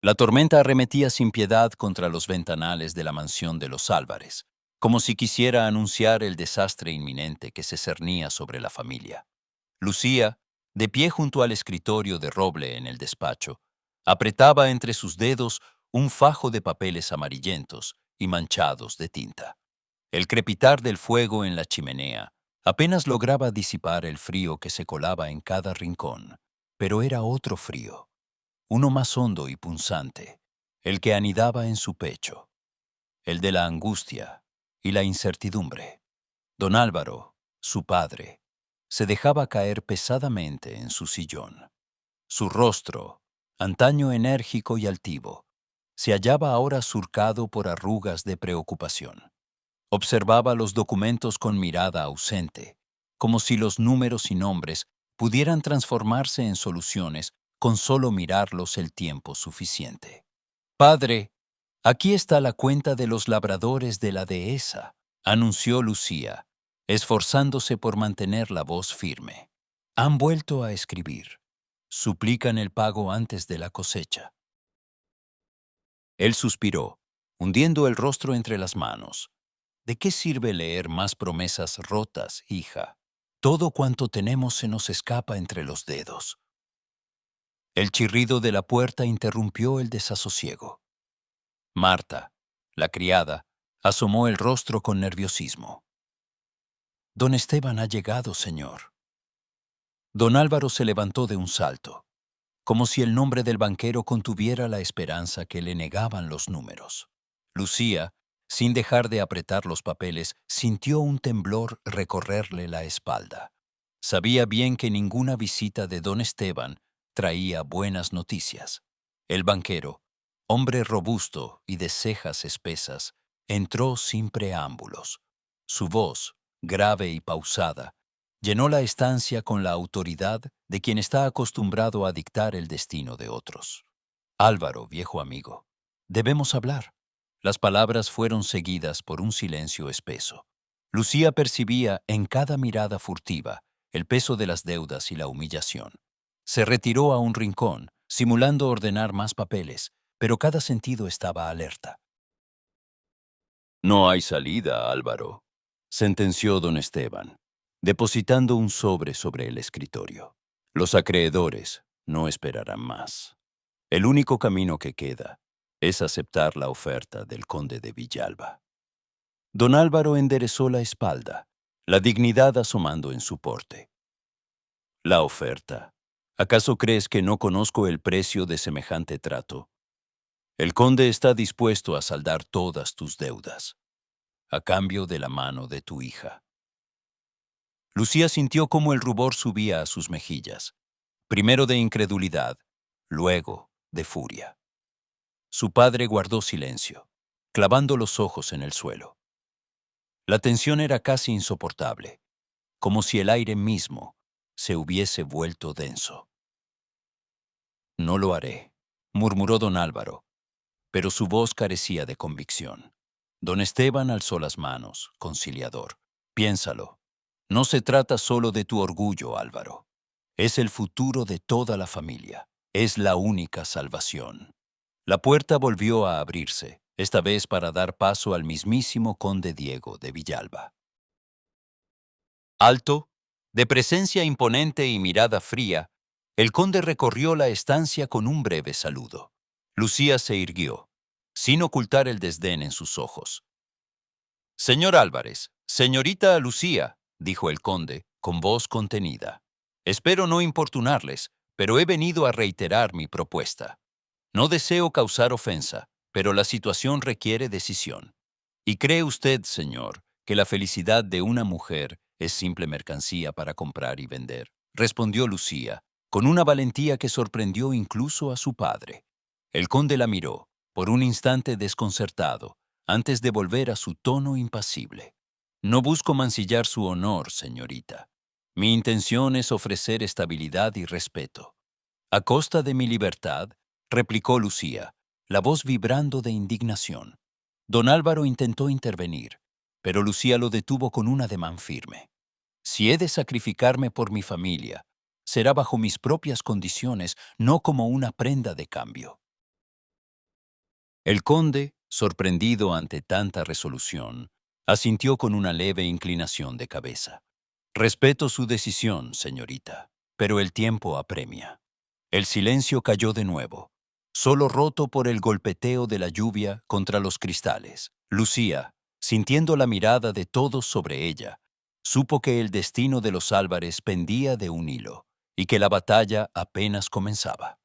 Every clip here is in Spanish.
La tormenta arremetía sin piedad contra los ventanales de la mansión de los Álvarez, como si quisiera anunciar el desastre inminente que se cernía sobre la familia. Lucía, de pie junto al escritorio de roble en el despacho, apretaba entre sus dedos un fajo de papeles amarillentos y manchados de tinta. El crepitar del fuego en la chimenea apenas lograba disipar el frío que se colaba en cada rincón, pero era otro frío, uno más hondo y punzante, el que anidaba en su pecho, el de la angustia y la incertidumbre. Don Álvaro, su padre, se dejaba caer pesadamente en su sillón. Su rostro, antaño enérgico y altivo, se hallaba ahora surcado por arrugas de preocupación. Observaba los documentos con mirada ausente, como si los números y nombres pudieran transformarse en soluciones con solo mirarlos el tiempo suficiente. Padre, aquí está la cuenta de los labradores de la dehesa, anunció Lucía, esforzándose por mantener la voz firme. Han vuelto a escribir. Suplican el pago antes de la cosecha. Él suspiró, hundiendo el rostro entre las manos. ¿De qué sirve leer más promesas rotas, hija? Todo cuanto tenemos se nos escapa entre los dedos. El chirrido de la puerta interrumpió el desasosiego. Marta, la criada, asomó el rostro con nerviosismo. Don Esteban ha llegado, señor. Don Álvaro se levantó de un salto, como si el nombre del banquero contuviera la esperanza que le negaban los números. Lucía, sin dejar de apretar los papeles, sintió un temblor recorrerle la espalda. Sabía bien que ninguna visita de don Esteban traía buenas noticias. El banquero, hombre robusto y de cejas espesas, entró sin preámbulos. Su voz, grave y pausada, llenó la estancia con la autoridad de quien está acostumbrado a dictar el destino de otros. Álvaro, viejo amigo, debemos hablar. Las palabras fueron seguidas por un silencio espeso. Lucía percibía en cada mirada furtiva el peso de las deudas y la humillación. Se retiró a un rincón, simulando ordenar más papeles, pero cada sentido estaba alerta. No hay salida, Álvaro, sentenció don Esteban, depositando un sobre el escritorio. Los acreedores no esperarán más. El único camino que queda es aceptar la oferta del conde de Villalba. Don Álvaro enderezó la espalda, la dignidad asomando en su porte. La oferta. ¿Acaso crees que no conozco el precio de semejante trato? El conde está dispuesto a saldar todas tus deudas, a cambio de la mano de tu hija. Lucía sintió cómo el rubor subía a sus mejillas, primero de incredulidad, luego de furia. Su padre guardó silencio, clavando los ojos en el suelo. La tensión era casi insoportable, como si el aire mismo se hubiese vuelto denso. No lo haré, murmuró don Álvaro, pero su voz carecía de convicción. Don Esteban alzó las manos, conciliador. Piénsalo. No se trata solo de tu orgullo, Álvaro. Es el futuro de toda la familia. Es la única salvación. La puerta volvió a abrirse, esta vez para dar paso al mismísimo conde Diego de Villalba. Alto, de presencia imponente y mirada fría, el conde recorrió la estancia con un breve saludo. Lucía se irguió, sin ocultar el desdén en sus ojos. Señor Álvarez, señorita Lucía, dijo el conde, con voz contenida. Espero no importunarles, pero he venido a reiterar mi propuesta. No deseo causar ofensa, pero la situación requiere decisión. ¿Y cree usted, señor, que la felicidad de una mujer es simple mercancía para comprar y vender? Respondió Lucía, con una valentía que sorprendió incluso a su padre. El conde la miró, por un instante desconcertado, antes de volver a su tono impasible. No busco mancillar su honor, señorita. Mi intención es ofrecer estabilidad y respeto. A costa de mi libertad, replicó Lucía, la voz vibrando de indignación. Don Álvaro intentó intervenir, pero Lucía lo detuvo con un ademán firme. Si he de sacrificarme por mi familia, será bajo mis propias condiciones, no como una prenda de cambio. El conde, sorprendido ante tanta resolución, asintió con una leve inclinación de cabeza. Respeto su decisión, señorita, pero el tiempo apremia. El silencio cayó de nuevo, solo roto por el golpeteo de la lluvia contra los cristales. Lucía, sintiendo la mirada de todos sobre ella, supo que el destino de los Álvarez pendía de un hilo y que la batalla apenas comenzaba.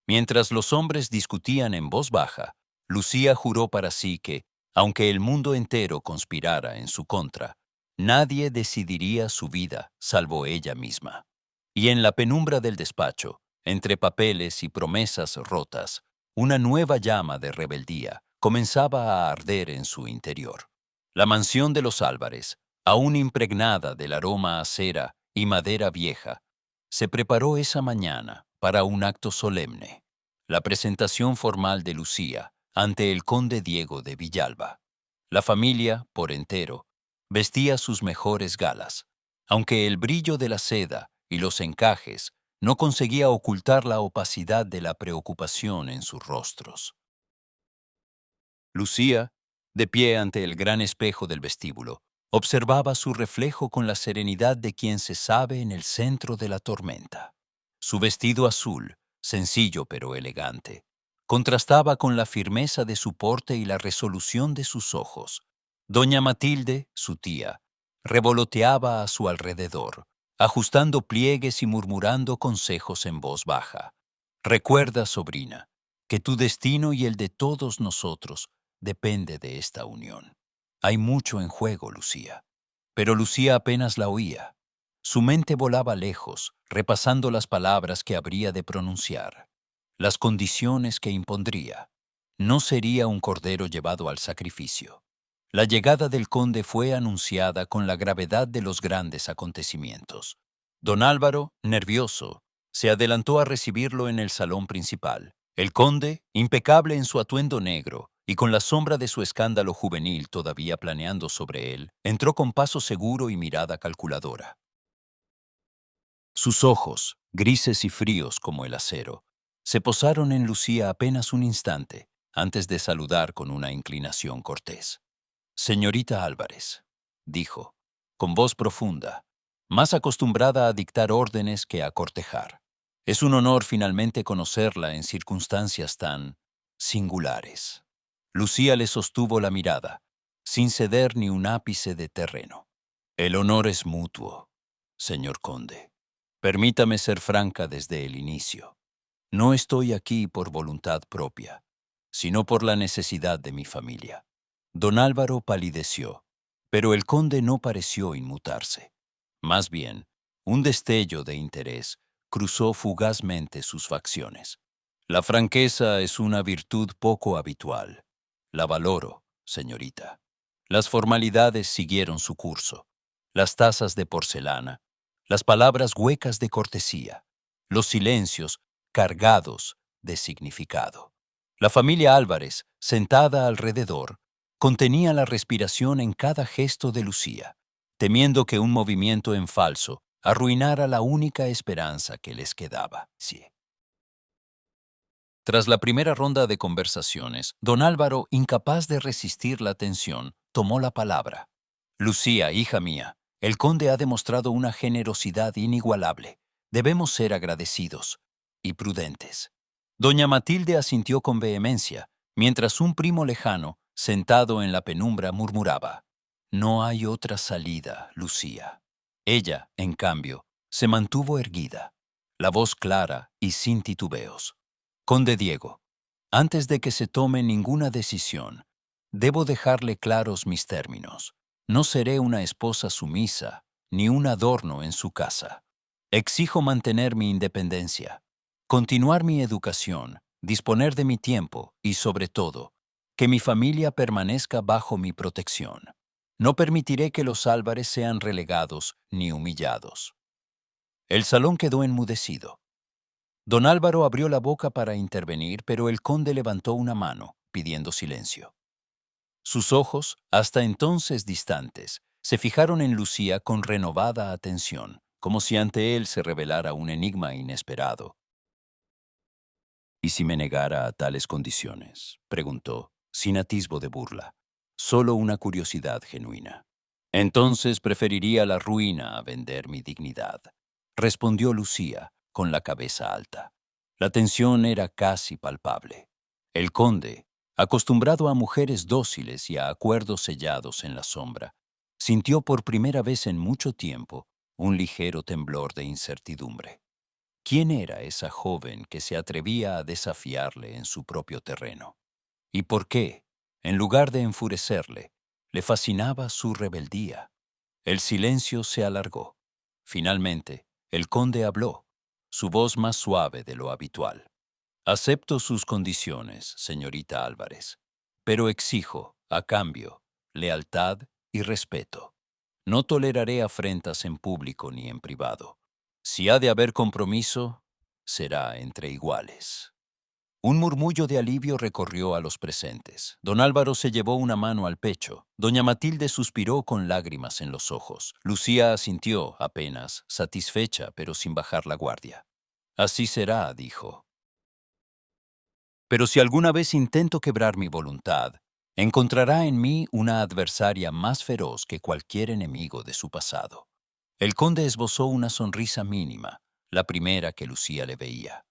Mientras los hombres discutían en voz baja, Lucía juró para sí que, aunque el mundo entero conspirara en su contra, nadie decidiría su vida salvo ella misma. Y en la penumbra del despacho, entre papeles y promesas rotas, una nueva llama de rebeldía comenzaba a arder en su interior. La mansión de los Álvarez, aún impregnada del aroma a cera y madera vieja, se preparó esa mañana para un acto solemne, la presentación formal de Lucía ante el conde Diego de Villalba. La familia, por entero, vestía sus mejores galas, aunque el brillo de la seda y los encajes no conseguía ocultar la opacidad de la preocupación en sus rostros. Lucía, de pie ante el gran espejo del vestíbulo, observaba su reflejo con la serenidad de quien se sabe en el centro de la tormenta. Su vestido azul, sencillo pero elegante, contrastaba con la firmeza de su porte y la resolución de sus ojos. Doña Matilde, su tía, revoloteaba a su alrededor, ajustando pliegues y murmurando consejos en voz baja. Recuerda, sobrina, que tu destino y el de todos nosotros depende de esta unión. Hay mucho en juego, Lucía. Pero Lucía apenas la oía. Su mente volaba lejos, repasando las palabras que habría de pronunciar, las condiciones que impondría. No sería un cordero llevado al sacrificio. La llegada del conde fue anunciada con la gravedad de los grandes acontecimientos. Don Álvaro, nervioso, se adelantó a recibirlo en el salón principal. El conde, impecable en su atuendo negro y con la sombra de su escándalo juvenil todavía planeando sobre él, entró con paso seguro y mirada calculadora. Sus ojos, grises y fríos como el acero, se posaron en Lucía apenas un instante antes de saludar con una inclinación cortés. Señorita Álvarez, dijo, con voz profunda, más acostumbrada a dictar órdenes que a cortejar. Es un honor finalmente conocerla en circunstancias tan singulares. Lucía le sostuvo la mirada, sin ceder ni un ápice de terreno. El honor es mutuo, señor conde. Permítame ser franca desde el inicio. No estoy aquí por voluntad propia, sino por la necesidad de mi familia. Don Álvaro palideció, pero el conde no pareció inmutarse. Más bien, un destello de interés cruzó fugazmente sus facciones. La franqueza es una virtud poco habitual. La valoro, señorita. Las formalidades siguieron su curso. Las tazas de porcelana, las palabras huecas de cortesía, los silencios cargados de significado. La familia Álvarez, sentada alrededor, contenía la respiración en cada gesto de Lucía, temiendo que un movimiento en falso arruinara la única esperanza que les quedaba. Sí. Tras la primera ronda de conversaciones, don Álvaro, incapaz de resistir la tensión, tomó la palabra. Lucía, hija mía, el conde ha demostrado una generosidad inigualable. Debemos ser agradecidos y prudentes. Doña Matilde asintió con vehemencia, mientras un primo lejano, sentado en la penumbra, murmuraba: No hay otra salida, Lucía. Ella, en cambio, se mantuvo erguida, la voz clara y sin titubeos. Conde Diego, antes de que se tome ninguna decisión, debo dejarle claros mis términos. No seré una esposa sumisa, ni un adorno en su casa. Exijo mantener mi independencia, continuar mi educación, disponer de mi tiempo y, sobre todo, que mi familia permanezca bajo mi protección. No permitiré que los Álvarez sean relegados ni humillados. El salón quedó enmudecido. Don Álvaro abrió la boca para intervenir, pero el conde levantó una mano, pidiendo silencio. Sus ojos, hasta entonces distantes, se fijaron en Lucía con renovada atención, como si ante él se revelara un enigma inesperado. ¿Y si me negara a tales condiciones?, preguntó. sin atisbo de burla, solo una curiosidad genuina. Entonces preferiría la ruina a vender mi dignidad, respondió Lucía, con la cabeza alta. La tensión era casi palpable. El conde, acostumbrado a mujeres dóciles y a acuerdos sellados en la sombra, sintió por primera vez en mucho tiempo un ligero temblor de incertidumbre. ¿Quién era esa joven que se atrevía a desafiarle en su propio terreno? ¿Y por qué, en lugar de enfurecerle, le fascinaba su rebeldía? El silencio se alargó. Finalmente, el conde habló, su voz más suave de lo habitual. Acepto sus condiciones, señorita Álvarez, pero exijo, a cambio, lealtad y respeto. No toleraré afrentas en público ni en privado. Si ha de haber compromiso, será entre iguales. Un murmullo de alivio recorrió a los presentes. Don Álvaro se llevó una mano al pecho. Doña Matilde suspiró con lágrimas en los ojos. Lucía asintió, apenas, satisfecha, pero sin bajar la guardia. Así será, dijo. Pero si alguna vez intento quebrar mi voluntad, encontrará en mí una adversaria más feroz que cualquier enemigo de su pasado. El conde esbozó una sonrisa mínima, la primera que Lucía le veía.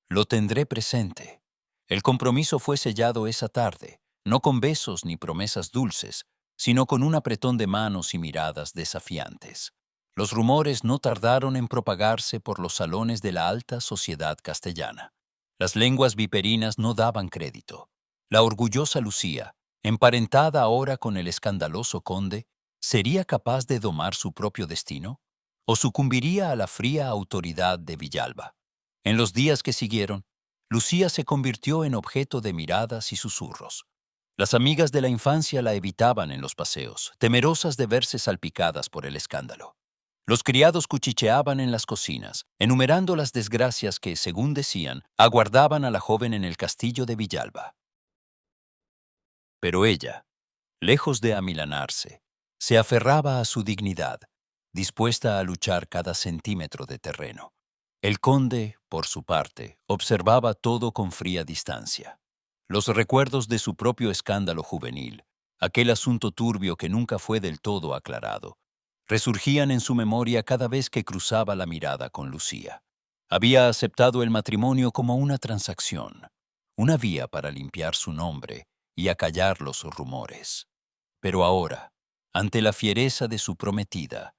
Lo tendré presente. El compromiso fue sellado esa tarde, no con besos ni promesas dulces, sino con un apretón de manos y miradas desafiantes. Los rumores no tardaron en propagarse por los salones de la alta sociedad castellana. Las lenguas viperinas no daban crédito. La orgullosa Lucía, emparentada ahora con el escandaloso conde, ¿sería capaz de domar su propio destino? ¿O sucumbiría a la fría autoridad de Villalba? En los días que siguieron, Lucía se convirtió en objeto de miradas y susurros. Las amigas de la infancia la evitaban en los paseos, temerosas de verse salpicadas por el escándalo. Los criados cuchicheaban en las cocinas, enumerando las desgracias que, según decían, aguardaban a la joven en el castillo de Villalba. Pero ella, lejos de amilanarse, se aferraba a su dignidad, dispuesta a luchar cada centímetro de terreno. El conde, por su parte, observaba todo con fría distancia. Los recuerdos de su propio escándalo juvenil, aquel asunto turbio que nunca fue del todo aclarado, resurgían en su memoria cada vez que cruzaba la mirada con Lucía. Había aceptado el matrimonio como una transacción, una vía para limpiar su nombre y acallar los rumores. Pero ahora, ante la fiereza de su prometida,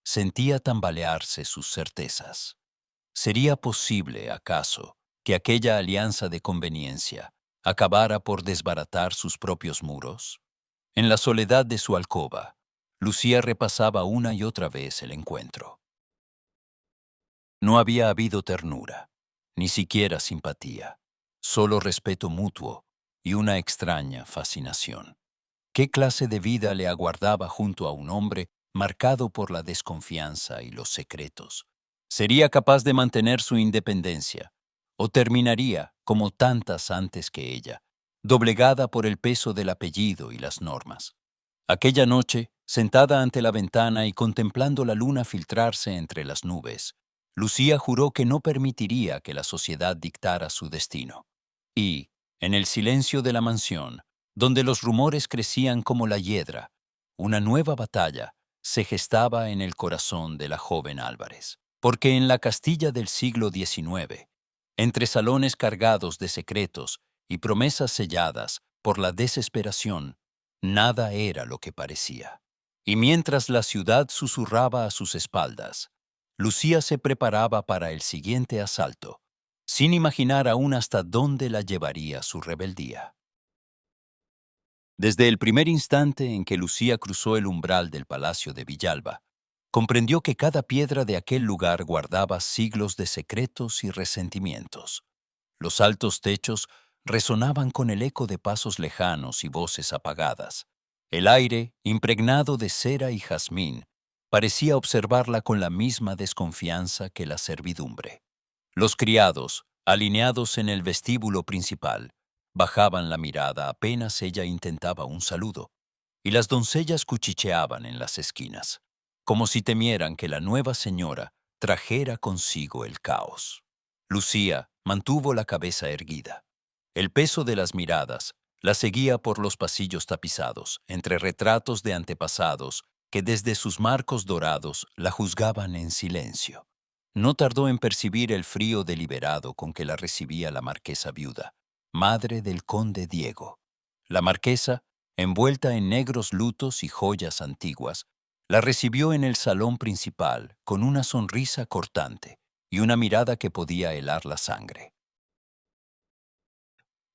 sentía tambalearse sus certezas. ¿Sería posible, acaso, que aquella alianza de conveniencia acabara por desbaratar sus propios muros? En la soledad de su alcoba, Lucía repasaba una y otra vez el encuentro. No había habido ternura, ni siquiera simpatía, solo respeto mutuo y una extraña fascinación. ¿Qué clase de vida le aguardaba junto a un hombre marcado por la desconfianza y los secretos? ¿Sería capaz de mantener su independencia o terminaría, como tantas antes que ella, doblegada por el peso del apellido y las normas? Aquella noche, sentada ante la ventana y contemplando la luna filtrarse entre las nubes, Lucía juró que no permitiría que la sociedad dictara su destino. Y, en el silencio de la mansión, donde los rumores crecían como la hiedra, una nueva batalla se gestaba en el corazón de la joven Álvarez. Porque en la Castilla del siglo XIX, entre salones cargados de secretos y promesas selladas por la desesperación, nada era lo que parecía. Y mientras la ciudad susurraba a sus espaldas, Lucía se preparaba para el siguiente asalto, sin imaginar aún hasta dónde la llevaría su rebeldía. Desde el primer instante en que Lucía cruzó el umbral del palacio de Villalba, comprendió que cada piedra de aquel lugar guardaba siglos de secretos y resentimientos. Los altos techos resonaban con el eco de pasos lejanos y voces apagadas. El aire, impregnado de cera y jazmín, parecía observarla con la misma desconfianza que la servidumbre. Los criados, alineados en el vestíbulo principal, bajaban la mirada apenas ella intentaba un saludo, y las doncellas cuchicheaban en las esquinas, como si temieran que la nueva señora trajera consigo el caos. Lucía mantuvo la cabeza erguida. El peso de las miradas La seguía por los pasillos tapizados, entre retratos de antepasados que desde sus marcos dorados la juzgaban en silencio. No tardó en percibir el frío deliberado con que la recibía la marquesa viuda, madre del conde Diego. La marquesa, envuelta en negros lutos y joyas antiguas, la recibió en el salón principal con una sonrisa cortante y una mirada que podía helar la sangre.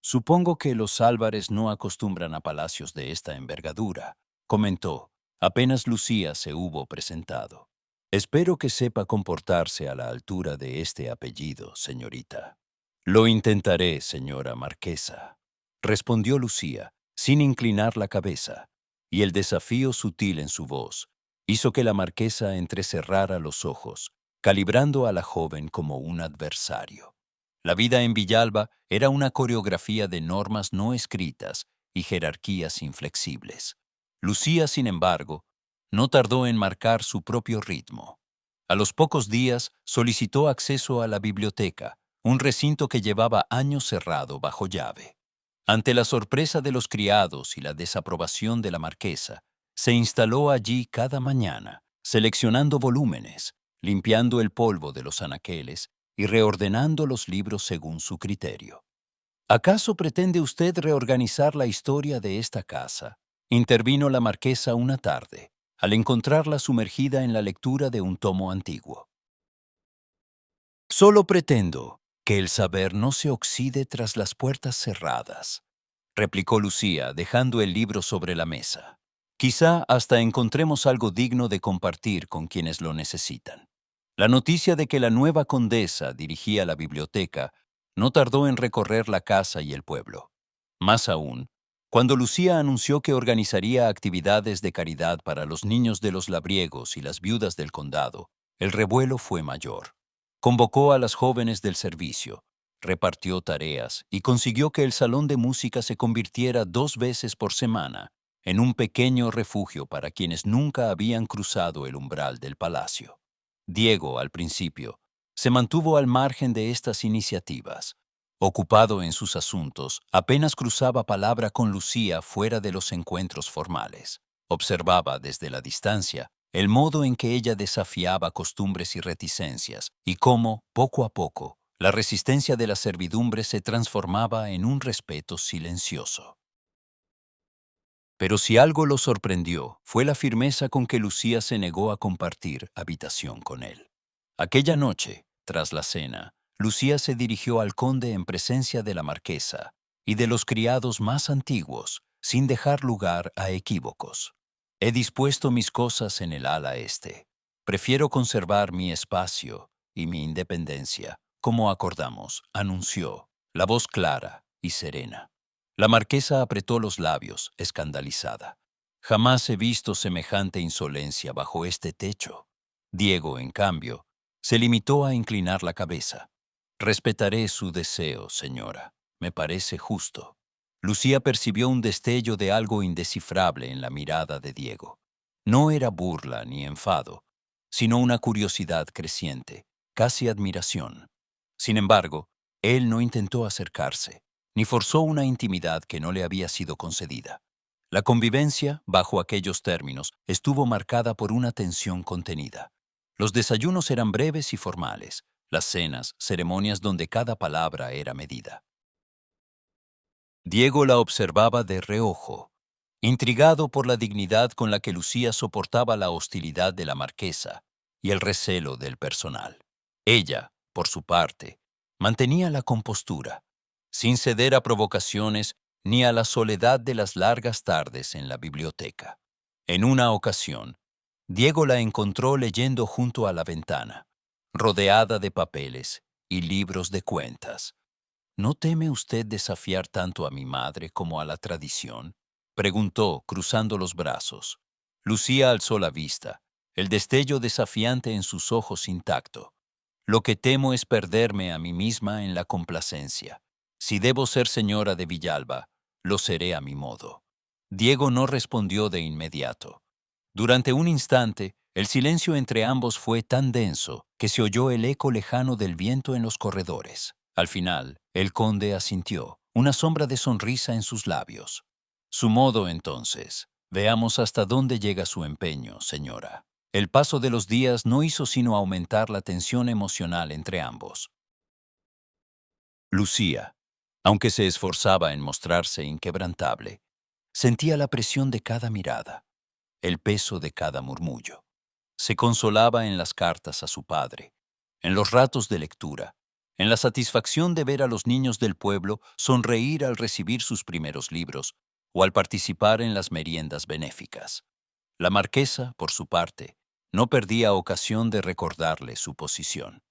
Supongo que los Álvarez no acostumbran a palacios de esta envergadura, comentó, apenas Lucía se hubo presentado. Espero que sepa comportarse a la altura de este apellido, señorita. Lo intentaré, señora marquesa, respondió Lucía, sin inclinar la cabeza, y el desafío sutil en su voz hizo que la marquesa entrecerrara los ojos, calibrando a la joven como un adversario. La vida en Villalba era una coreografía de normas no escritas y jerarquías inflexibles. Lucía, sin embargo, no tardó en marcar su propio ritmo. A los pocos días solicitó acceso a la biblioteca, un recinto que llevaba años cerrado bajo llave. Ante la sorpresa de los criados y la desaprobación de la marquesa, se instaló allí cada mañana, seleccionando volúmenes, limpiando el polvo de los anaqueles y reordenando los libros según su criterio. ¿Acaso pretende usted reorganizar la historia de esta casa? Intervino la marquesa una tarde, al encontrarla sumergida en la lectura de un tomo antiguo. Solo pretendo que el saber no se oxide tras las puertas cerradas, replicó Lucía, dejando el libro sobre la mesa. Quizá hasta encontremos algo digno de compartir con quienes lo necesitan. La noticia de que la nueva condesa dirigía la biblioteca no tardó en recorrer la casa y el pueblo. Más aún, cuando Lucía anunció que organizaría actividades de caridad para los niños de los labriegos y las viudas del condado, el revuelo fue mayor. Convocó a las jóvenes del servicio, repartió tareas y consiguió que el salón de música se convirtiera 2 veces por semana en un pequeño refugio para quienes nunca habían cruzado el umbral del palacio. Diego, al principio, se mantuvo al margen de estas iniciativas. Ocupado en sus asuntos, apenas cruzaba palabra con Lucía fuera de los encuentros formales. Observaba desde la distancia el modo en que ella desafiaba costumbres y reticencias y cómo, poco a poco, la resistencia de la servidumbre se transformaba en un respeto silencioso. Pero si algo lo sorprendió, fue la firmeza con que Lucía se negó a compartir habitación con él. Aquella noche, tras la cena, Lucía se dirigió al conde en presencia de la marquesa y de los criados más antiguos, sin dejar lugar a equívocos. He dispuesto mis cosas en el ala este. Prefiero conservar mi espacio y mi independencia, como acordamos, anunció, la voz clara y serena. La marquesa apretó los labios, escandalizada. Jamás he visto semejante insolencia bajo este techo. Diego, en cambio, se limitó a inclinar la cabeza. Respetaré su deseo, señora. Me parece justo. Lucía percibió un destello de algo indescifrable en la mirada de Diego. No era burla ni enfado, sino una curiosidad creciente, casi admiración. Sin embargo, él no intentó acercarse, ni forzó una intimidad que no le había sido concedida. La convivencia, bajo aquellos términos, estuvo marcada por una tensión contenida. Los desayunos eran breves y formales, las cenas, ceremonias donde cada palabra era medida. Diego la observaba de reojo, intrigado por la dignidad con la que Lucía soportaba la hostilidad de la marquesa y el recelo del personal. Ella, por su parte, mantenía la compostura, sin ceder a provocaciones ni a la soledad de las largas tardes en la biblioteca. En una ocasión, Diego la encontró leyendo junto a la ventana, rodeada de papeles y libros de cuentas. ¿No teme usted desafiar tanto a mi madre como a la tradición?, preguntó, cruzando los brazos. Lucía alzó la vista, el destello desafiante en sus ojos intacto. Lo que temo es perderme a mí misma en la complacencia. Si debo ser señora de Villalba, lo seré a mi modo. Diego no respondió de inmediato. Durante un instante, el silencio entre ambos fue tan denso que se oyó el eco lejano del viento en los corredores. Al final, el conde asintió. una sombra de sonrisa en sus labios. Su modo, entonces. Veamos hasta dónde llega su empeño, señora. El paso de los días no hizo sino aumentar la tensión emocional entre ambos. Lucía, aunque se esforzaba en mostrarse inquebrantable, sentía la presión de cada mirada, el peso de cada murmullo. Se consolaba en las cartas a su padre, en los ratos de lectura, en la satisfacción de ver a los niños del pueblo sonreír al recibir sus primeros libros o al participar en las meriendas benéficas. La marquesa, por su parte, no perdía ocasión de recordarle su posición.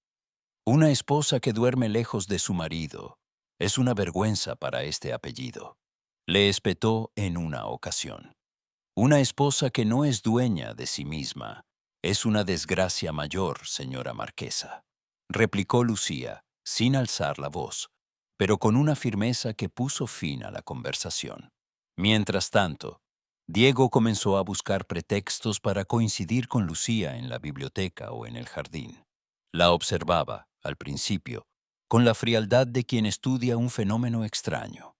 Una esposa que duerme lejos de su marido es una vergüenza para este apellido, le espetó en una ocasión. Una esposa que no es dueña de sí misma es una desgracia mayor, señora marquesa, replicó Lucía, sin alzar la voz, pero con una firmeza que puso fin a la conversación. Mientras tanto, Diego comenzó a buscar pretextos para coincidir con Lucía en la biblioteca o en el jardín. La observaba, al principio, con la frialdad de quien estudia un fenómeno extraño.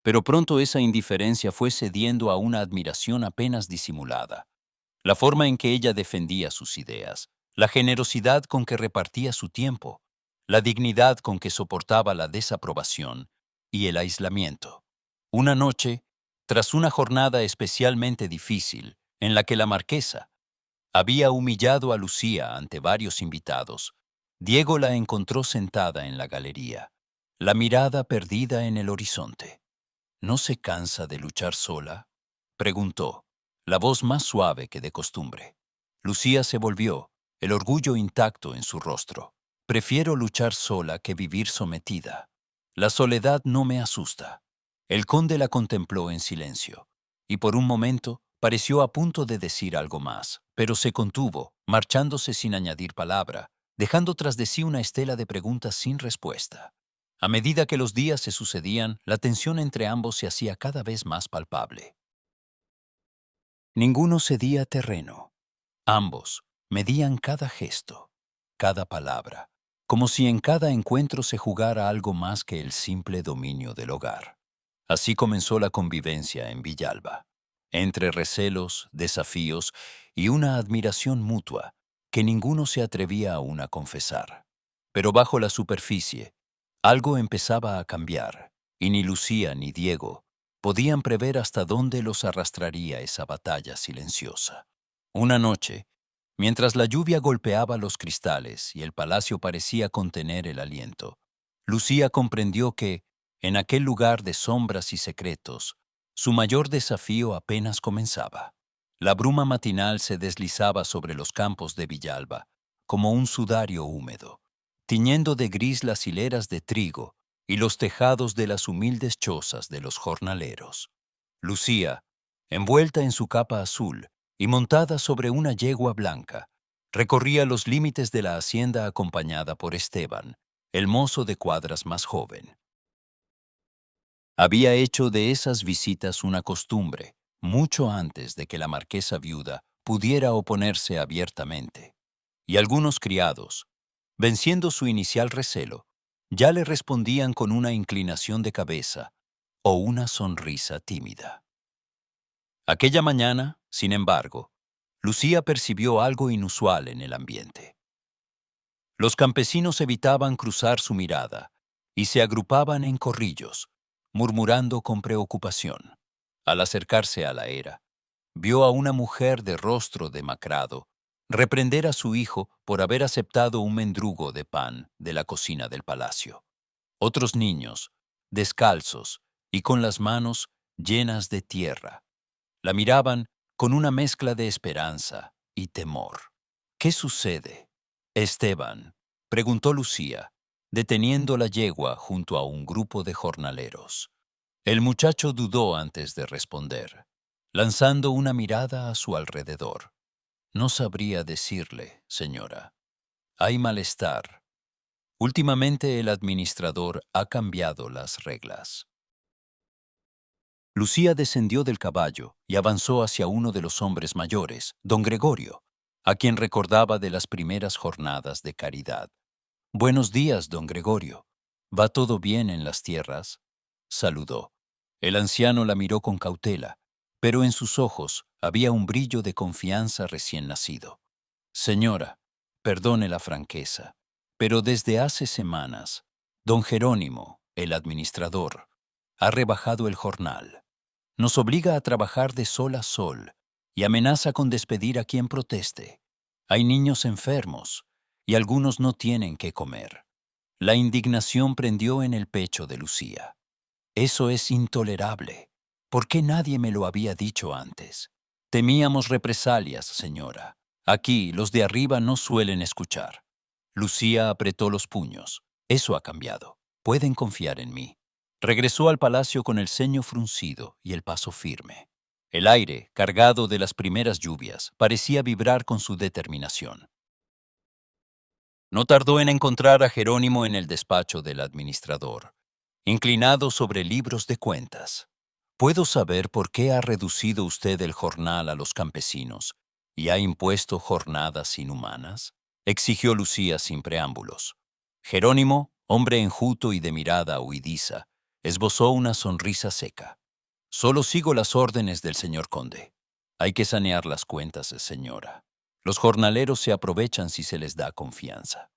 Pero pronto esa indiferencia fue cediendo a una admiración apenas disimulada. La forma en que ella defendía sus ideas, la generosidad con que repartía su tiempo, la dignidad con que soportaba la desaprobación y el aislamiento. Una noche, tras una jornada especialmente difícil, en la que la marquesa había humillado a Lucía ante varios invitados, Diego la encontró sentada en la galería, la mirada perdida en el horizonte. ¿No se cansa de luchar sola?, preguntó, la voz más suave que de costumbre. Lucía se volvió, el orgullo intacto en su rostro. Prefiero luchar sola que vivir sometida. La soledad no me asusta. El conde la contempló en silencio, y por un momento pareció a punto de decir algo más, pero se contuvo, marchándose sin añadir palabra, dejando tras de sí una estela de preguntas sin respuesta. A medida que los días se sucedían, la tensión entre ambos se hacía cada vez más palpable. Ninguno cedía terreno. Ambos medían cada gesto, cada palabra, como si en cada encuentro se jugara algo más que el simple dominio del hogar. Así comenzó la convivencia en Villalba, entre recelos, desafíos y una admiración mutua que ninguno se atrevía aún a confesar. Pero bajo la superficie, algo empezaba a cambiar, y ni Lucía ni Diego podían prever hasta dónde los arrastraría esa batalla silenciosa. Una noche, mientras la lluvia golpeaba los cristales y el palacio parecía contener el aliento, Lucía comprendió que, en aquel lugar de sombras y secretos, su mayor desafío apenas comenzaba. La bruma matinal se deslizaba sobre los campos de Villalba, como un sudario húmedo, tiñendo de gris las hileras de trigo y los tejados de las humildes chozas de los jornaleros. Lucía, envuelta en su capa azul y montada sobre una yegua blanca, recorría los límites de la hacienda acompañada por Esteban, el mozo de cuadras más joven. Había hecho de esas visitas una costumbre, mucho antes de que la marquesa viuda pudiera oponerse abiertamente, y algunos criados, venciendo su inicial recelo, ya le respondían con una inclinación de cabeza o una sonrisa tímida. Aquella mañana, sin embargo, Lucía percibió algo inusual en el ambiente. Los campesinos evitaban cruzar su mirada y se agrupaban en corrillos, murmurando con preocupación. Al acercarse a la era, vio a una mujer de rostro demacrado reprender a su hijo por haber aceptado un mendrugo de pan de la cocina del palacio. Otros niños, descalzos y con las manos llenas de tierra, la miraban con una mezcla de esperanza y temor. ¿Qué sucede, Esteban?, preguntó Lucía, deteniendo la yegua junto a un grupo de jornaleros. El muchacho dudó antes de responder, lanzando una mirada a su alrededor. No sabría decirle, señora. Hay malestar. Últimamente el administrador ha cambiado las reglas. Lucía descendió del caballo y avanzó hacia uno de los hombres mayores, don Gregorio, a quien recordaba de las primeras jornadas de caridad. Buenos días, don Gregorio. ¿Va todo bien en las tierras? Saludó. El anciano la miró con cautela, pero en sus ojos había un brillo de confianza recién nacido. Señora, perdone la franqueza, pero desde hace semanas, don Jerónimo, el administrador, ha rebajado el jornal. Nos obliga a trabajar de sol a sol y amenaza con despedir a quien proteste. Hay niños enfermos y algunos no tienen qué comer. La indignación prendió en el pecho de Lucía. Eso es intolerable. ¿Por qué nadie me lo había dicho antes? Temíamos represalias, señora. Aquí los de arriba no suelen escuchar. Lucía apretó los puños. Eso ha cambiado. Pueden confiar en mí. Regresó al palacio con el ceño fruncido y el paso firme. El aire, cargado de las primeras lluvias, parecía vibrar con su determinación. No tardó en encontrar a Jerónimo en el despacho del administrador, inclinado sobre libros de cuentas. ¿Puedo saber por qué ha reducido usted el jornal a los campesinos y ha impuesto jornadas inhumanas? Exigió Lucía sin preámbulos. Jerónimo, hombre enjuto y de mirada huidiza, esbozó una sonrisa seca. Solo sigo las órdenes del señor conde. Hay que sanear las cuentas, señora. Los jornaleros se aprovechan si se les da confianza.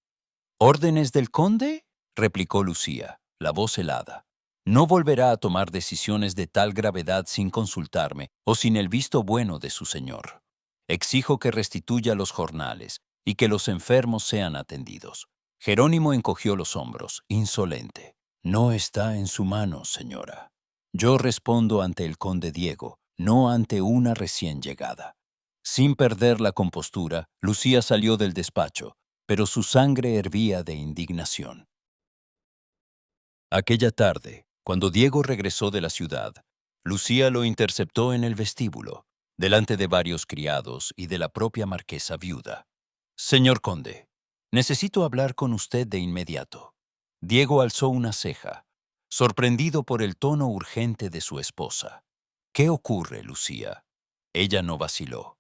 ¿Órdenes del conde? Replicó Lucía, la voz helada. No volverá a tomar decisiones de tal gravedad sin consultarme o sin el visto bueno de su señor. Exijo que restituya los jornales y que los enfermos sean atendidos. Jerónimo encogió los hombros, insolente. No está en su mano, señora. Yo respondo ante el conde Diego, no ante una recién llegada. Sin perder la compostura, Lucía salió del despacho, pero su sangre hervía de indignación. Aquella tarde, cuando Diego regresó de la ciudad, Lucía lo interceptó en el vestíbulo, delante de varios criados y de la propia marquesa viuda. Señor conde, necesito hablar con usted de inmediato. Diego alzó una ceja, sorprendido por el tono urgente de su esposa. ¿Qué ocurre, Lucía? Ella no vaciló.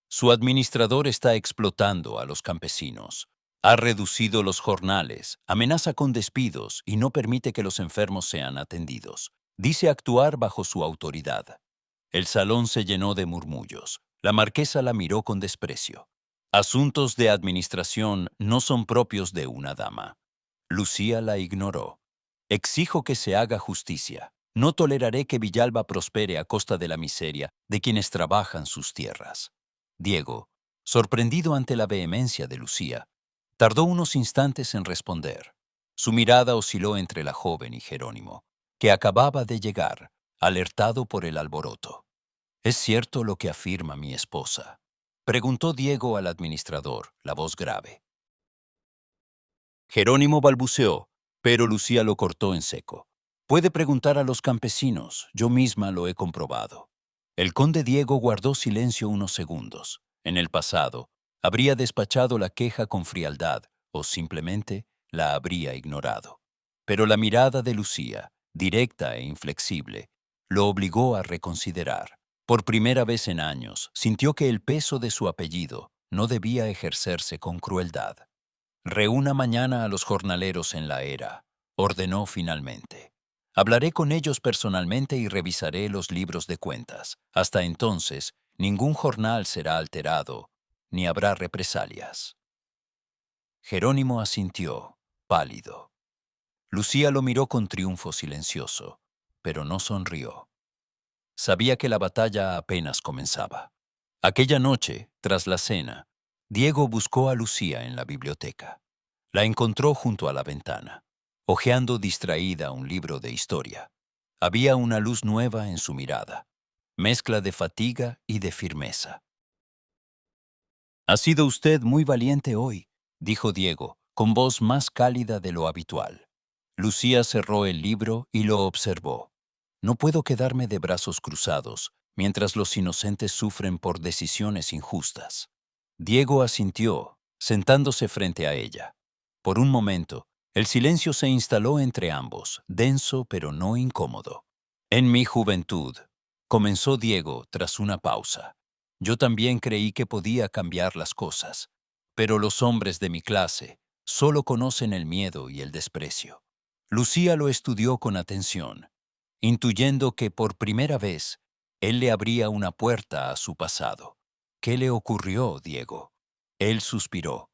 Su administrador está explotando a los campesinos. Ha reducido los jornales, amenaza con despidos y no permite que los enfermos sean atendidos. Dice actuar bajo su autoridad. El salón se llenó de murmullos. La marquesa la miró con desprecio. Asuntos de administración no son propios de una dama. Lucía la ignoró. Exijo que se haga justicia. No toleraré que Villalba prospere a costa de la miseria de quienes trabajan sus tierras. Diego, sorprendido ante la vehemencia de Lucía, tardó unos instantes en responder. Su mirada osciló entre la joven y Jerónimo, que acababa de llegar, alertado por el alboroto. ¿Es cierto lo que afirma mi esposa?, preguntó Diego al administrador, la voz grave. Jerónimo balbuceó, pero Lucía lo cortó en seco. Puede preguntar a los campesinos, yo misma lo he comprobado. El conde Diego guardó silencio unos segundos. En el pasado, habría despachado la queja con frialdad o simplemente la habría ignorado. Pero la mirada de Lucía, directa e inflexible, lo obligó a reconsiderar. Por primera vez en años, sintió que el peso de su apellido no debía ejercerse con crueldad. Reúna mañana a los jornaleros en la era, ordenó finalmente. Hablaré con ellos personalmente y revisaré los libros de cuentas. Hasta entonces, ningún jornal será alterado, ni habrá represalias. Jerónimo asintió, pálido. Lucía lo miró con triunfo silencioso, pero no sonrió. Sabía que la batalla apenas comenzaba. Aquella noche, tras la cena, Diego buscó a Lucía en la biblioteca. La encontró junto a la ventana, hojeando distraída un libro de historia. Había una luz nueva en su mirada, mezcla de fatiga y de firmeza. «Ha sido usted muy valiente hoy», dijo Diego, con voz más cálida de lo habitual. Lucía cerró el libro y lo observó. «No puedo quedarme de brazos cruzados mientras los inocentes sufren por decisiones injustas». Diego asintió, sentándose frente a ella. Por un momento, el silencio se instaló entre ambos, denso pero no incómodo. «En mi juventud», comenzó Diego tras una pausa, «yo también creí que podía cambiar las cosas, pero los hombres de mi clase solo conocen el miedo y el desprecio. Lucía lo estudió con atención, intuyendo que por primera vez él le abría una puerta a su pasado. ¿Qué le ocurrió, Diego? Él suspiró,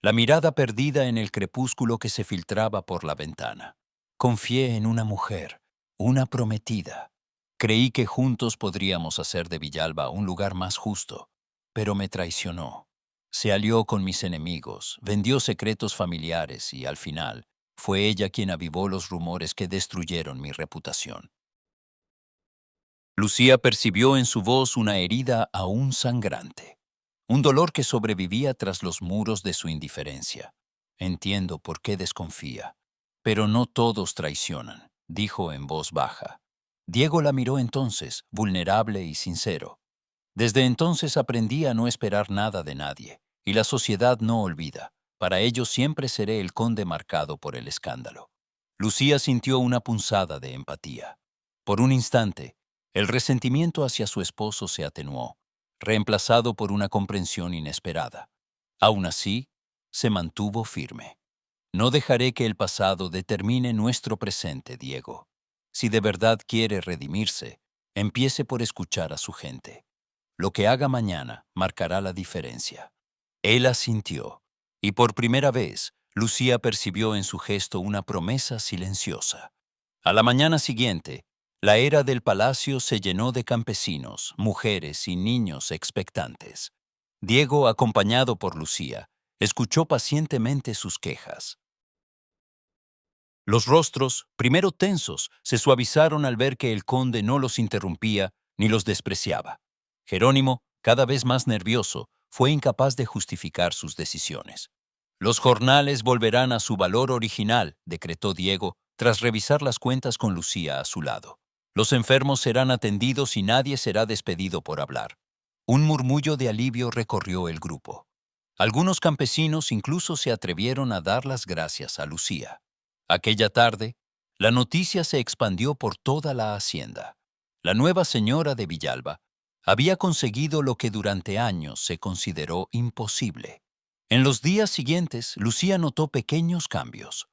la mirada perdida en el crepúsculo que se filtraba por la ventana. Confié en una mujer, una prometida. Creí que juntos podríamos hacer de Villalba un lugar más justo, pero me traicionó. Se alió con mis enemigos, vendió secretos familiares y, al final, fue ella quien avivó los rumores que destruyeron mi reputación. Lucía percibió en su voz una herida aún sangrante, un dolor que sobrevivía tras los muros de su indiferencia. Entiendo por qué desconfía, pero no todos traicionan, dijo en voz baja. Diego la miró entonces, vulnerable y sincero. Desde entonces aprendí a no esperar nada de nadie, y la sociedad no olvida. Para ello siempre seré el conde marcado por el escándalo. Lucía sintió una punzada de empatía. Por un instante, el resentimiento hacia su esposo se atenuó, reemplazado por una comprensión inesperada. Aún así, se mantuvo firme. No dejaré que el pasado determine nuestro presente, Diego. Si de verdad quiere redimirse, empiece por escuchar a su gente. Lo que haga mañana marcará la diferencia. Él asintió, y por primera vez, Lucía percibió en su gesto una promesa silenciosa. A la mañana siguiente, la era del palacio se llenó de campesinos, mujeres y niños expectantes. Diego, acompañado por Lucía, escuchó pacientemente sus quejas. Los rostros, primero tensos, se suavizaron al ver que el conde no los interrumpía ni los despreciaba. Jerónimo, cada vez más nervioso, fue incapaz de justificar sus decisiones. Los jornales volverán a su valor original, decretó Diego, tras revisar las cuentas con Lucía a su lado. Los enfermos serán atendidos y nadie será despedido por hablar. Un murmullo de alivio recorrió el grupo. Algunos campesinos incluso se atrevieron a dar las gracias a Lucía. Aquella tarde, la noticia se expandió por toda la hacienda. La nueva señora de Villalba había conseguido lo que durante años se consideró imposible. En los días siguientes, Lucía notó pequeños cambios.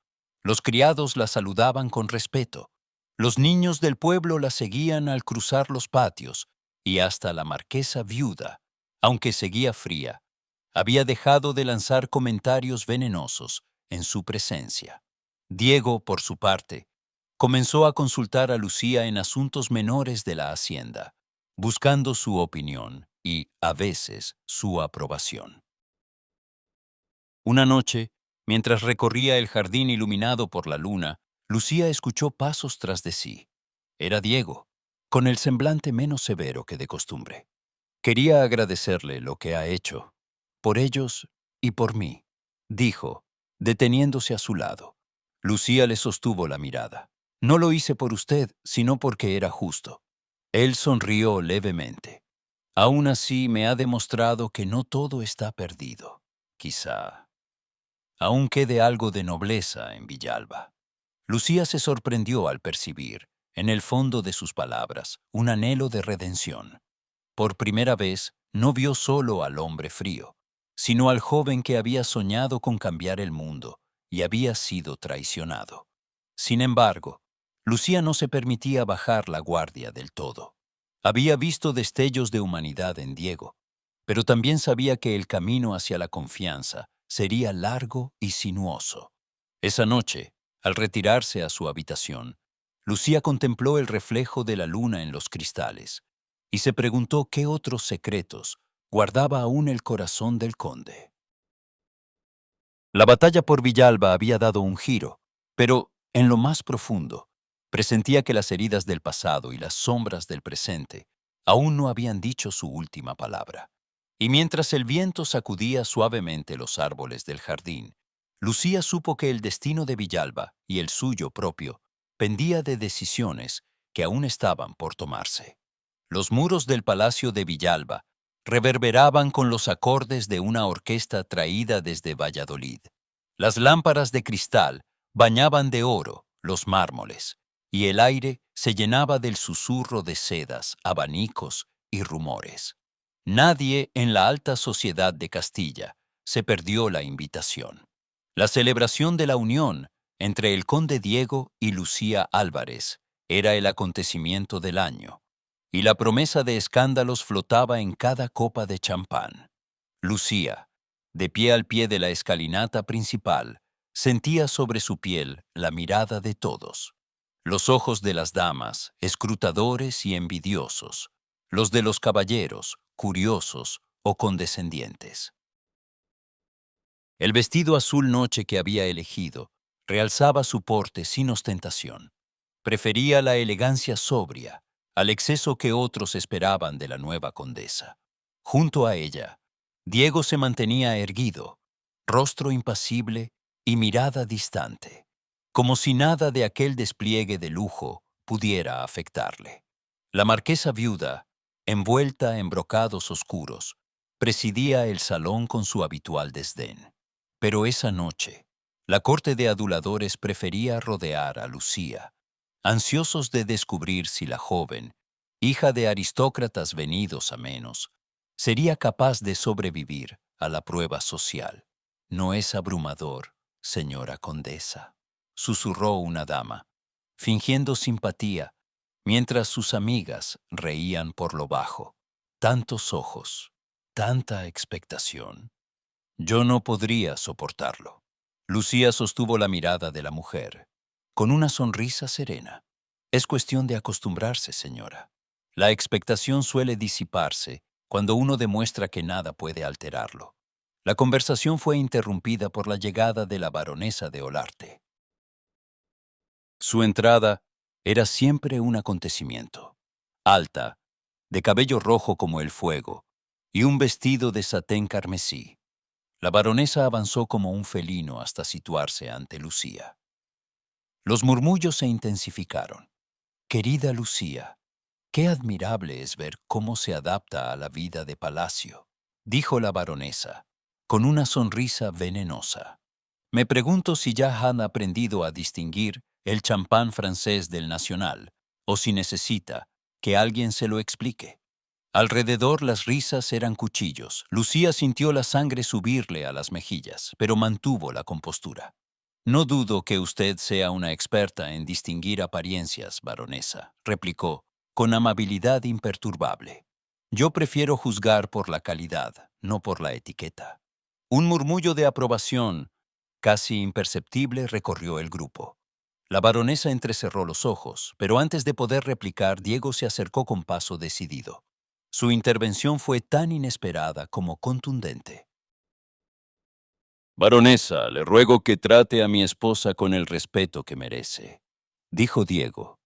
Los criados la saludaban con respeto. Los niños del pueblo la seguían al cruzar los patios y hasta la marquesa viuda, aunque seguía fría, había dejado de lanzar comentarios venenosos en su presencia. Diego, por su parte, comenzó a consultar a Lucía en asuntos menores de la hacienda, buscando su opinión y, a veces, su aprobación. Una noche, mientras recorría el jardín iluminado por la luna, Lucía escuchó pasos tras de sí. Era Diego, con el semblante menos severo que de costumbre. Quería agradecerle lo que ha hecho, por ellos y por mí, dijo, deteniéndose a su lado. Lucía le sostuvo la mirada. No lo hice por usted, sino porque era justo. Él sonrió levemente. Aún así me ha demostrado que no todo está perdido. Quizá aún quede algo de nobleza en Villalba. Lucía se sorprendió al percibir, en el fondo de sus palabras, un anhelo de redención. Por primera vez, no vio solo al hombre frío, sino al joven que había soñado con cambiar el mundo y había sido traicionado. Sin embargo, Lucía no se permitía bajar la guardia del todo. Había visto destellos de humanidad en Diego, pero también sabía que el camino hacia la confianza sería largo y sinuoso. Esa noche, al retirarse a su habitación, Lucía contempló el reflejo de la luna en los cristales y se preguntó qué otros secretos guardaba aún el corazón del conde. La batalla por Villalba había dado un giro, pero, en lo más profundo, presentía que las heridas del pasado y las sombras del presente aún no habían dicho su última palabra. Y mientras el viento sacudía suavemente los árboles del jardín, Lucía supo que el destino de Villalba y el suyo propio pendía de decisiones que aún estaban por tomarse. Los muros del palacio de Villalba reverberaban con los acordes de una orquesta traída desde Valladolid. Las lámparas de cristal bañaban de oro los mármoles, y el aire se llenaba del susurro de sedas, abanicos y rumores. Nadie en la alta sociedad de Castilla se perdió la invitación. La celebración de la unión entre el conde Diego y Lucía Álvarez era el acontecimiento del año, y la promesa de escándalos flotaba en cada copa de champán. Lucía, de pie al pie de la escalinata principal, sentía sobre su piel la mirada de todos. Los ojos de las damas, escrutadores y envidiosos, los de los caballeros, curiosos o condescendientes. El vestido azul noche que había elegido realzaba su porte sin ostentación. Prefería la elegancia sobria al exceso que otros esperaban de la nueva condesa. Junto a ella, Diego se mantenía erguido, rostro impasible y mirada distante, como si nada de aquel despliegue de lujo pudiera afectarle. La marquesa viuda, envuelta en brocados oscuros, presidía el salón con su habitual desdén. Pero esa noche, la corte de aduladores prefería rodear a Lucía, ansiosos de descubrir si la joven, hija de aristócratas venidos a menos, sería capaz de sobrevivir a la prueba social. «No es abrumador, señora condesa», susurró una dama, fingiendo simpatía, mientras sus amigas reían por lo bajo. Tantos ojos, tanta expectación. Yo no podría soportarlo. Lucía sostuvo la mirada de la mujer, con una sonrisa serena. Es cuestión de acostumbrarse, señora. La expectación suele disiparse cuando uno demuestra que nada puede alterarlo. La conversación fue interrumpida por la llegada de la baronesa de Olarte. Su entrada era siempre un acontecimiento. Alta, de cabello rojo como el fuego, y un vestido de satén carmesí. La baronesa avanzó como un felino hasta situarse ante Lucía. Los murmullos se intensificaron. «Querida Lucía, qué admirable es ver cómo se adapta a la vida de palacio», dijo la baronesa, con una sonrisa venenosa. «Me pregunto si ya han aprendido a distinguir el champán francés del nacional, o si necesita que alguien se lo explique». Alrededor las risas eran cuchillos. Lucía sintió la sangre subirle a las mejillas, pero mantuvo la compostura. «No dudo que usted sea una experta en distinguir apariencias, baronesa», replicó, con amabilidad imperturbable. «Yo prefiero juzgar por la calidad, no por la etiqueta». Un murmullo de aprobación, casi imperceptible, recorrió el grupo. La baronesa entrecerró los ojos, pero antes de poder replicar, Diego se acercó con paso decidido. Su intervención fue tan inesperada como contundente. «Baronesa, le ruego que trate a mi esposa con el respeto que merece», dijo Diego,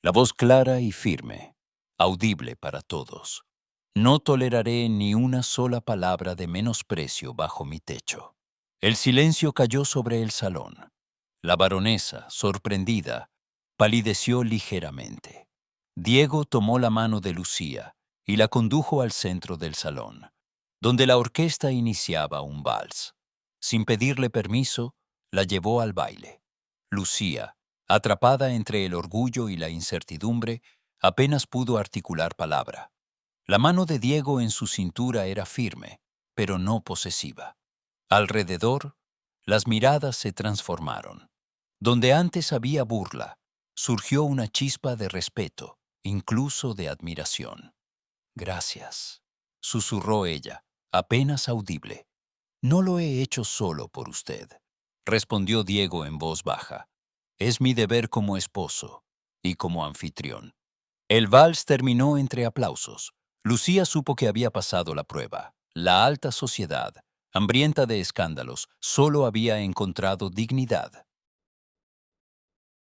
la voz clara y firme, audible para todos. «No toleraré ni una sola palabra de menosprecio bajo mi techo». El silencio cayó sobre el salón. La baronesa, sorprendida, palideció ligeramente. Diego tomó la mano de Lucía y la condujo al centro del salón, donde la orquesta iniciaba un vals. Sin pedirle permiso, la llevó al baile. Lucía, atrapada entre el orgullo y la incertidumbre, apenas pudo articular palabra. La mano de Diego en su cintura era firme, pero no posesiva. Alrededor, las miradas se transformaron. Donde antes había burla, surgió una chispa de respeto, incluso de admiración. «Gracias», susurró ella, apenas audible. «No lo he hecho solo por usted», respondió Diego en voz baja. «Es mi deber como esposo y como anfitrión». El vals terminó entre aplausos. Lucía supo que había pasado la prueba. La alta sociedad, hambrienta de escándalos, solo había encontrado dignidad.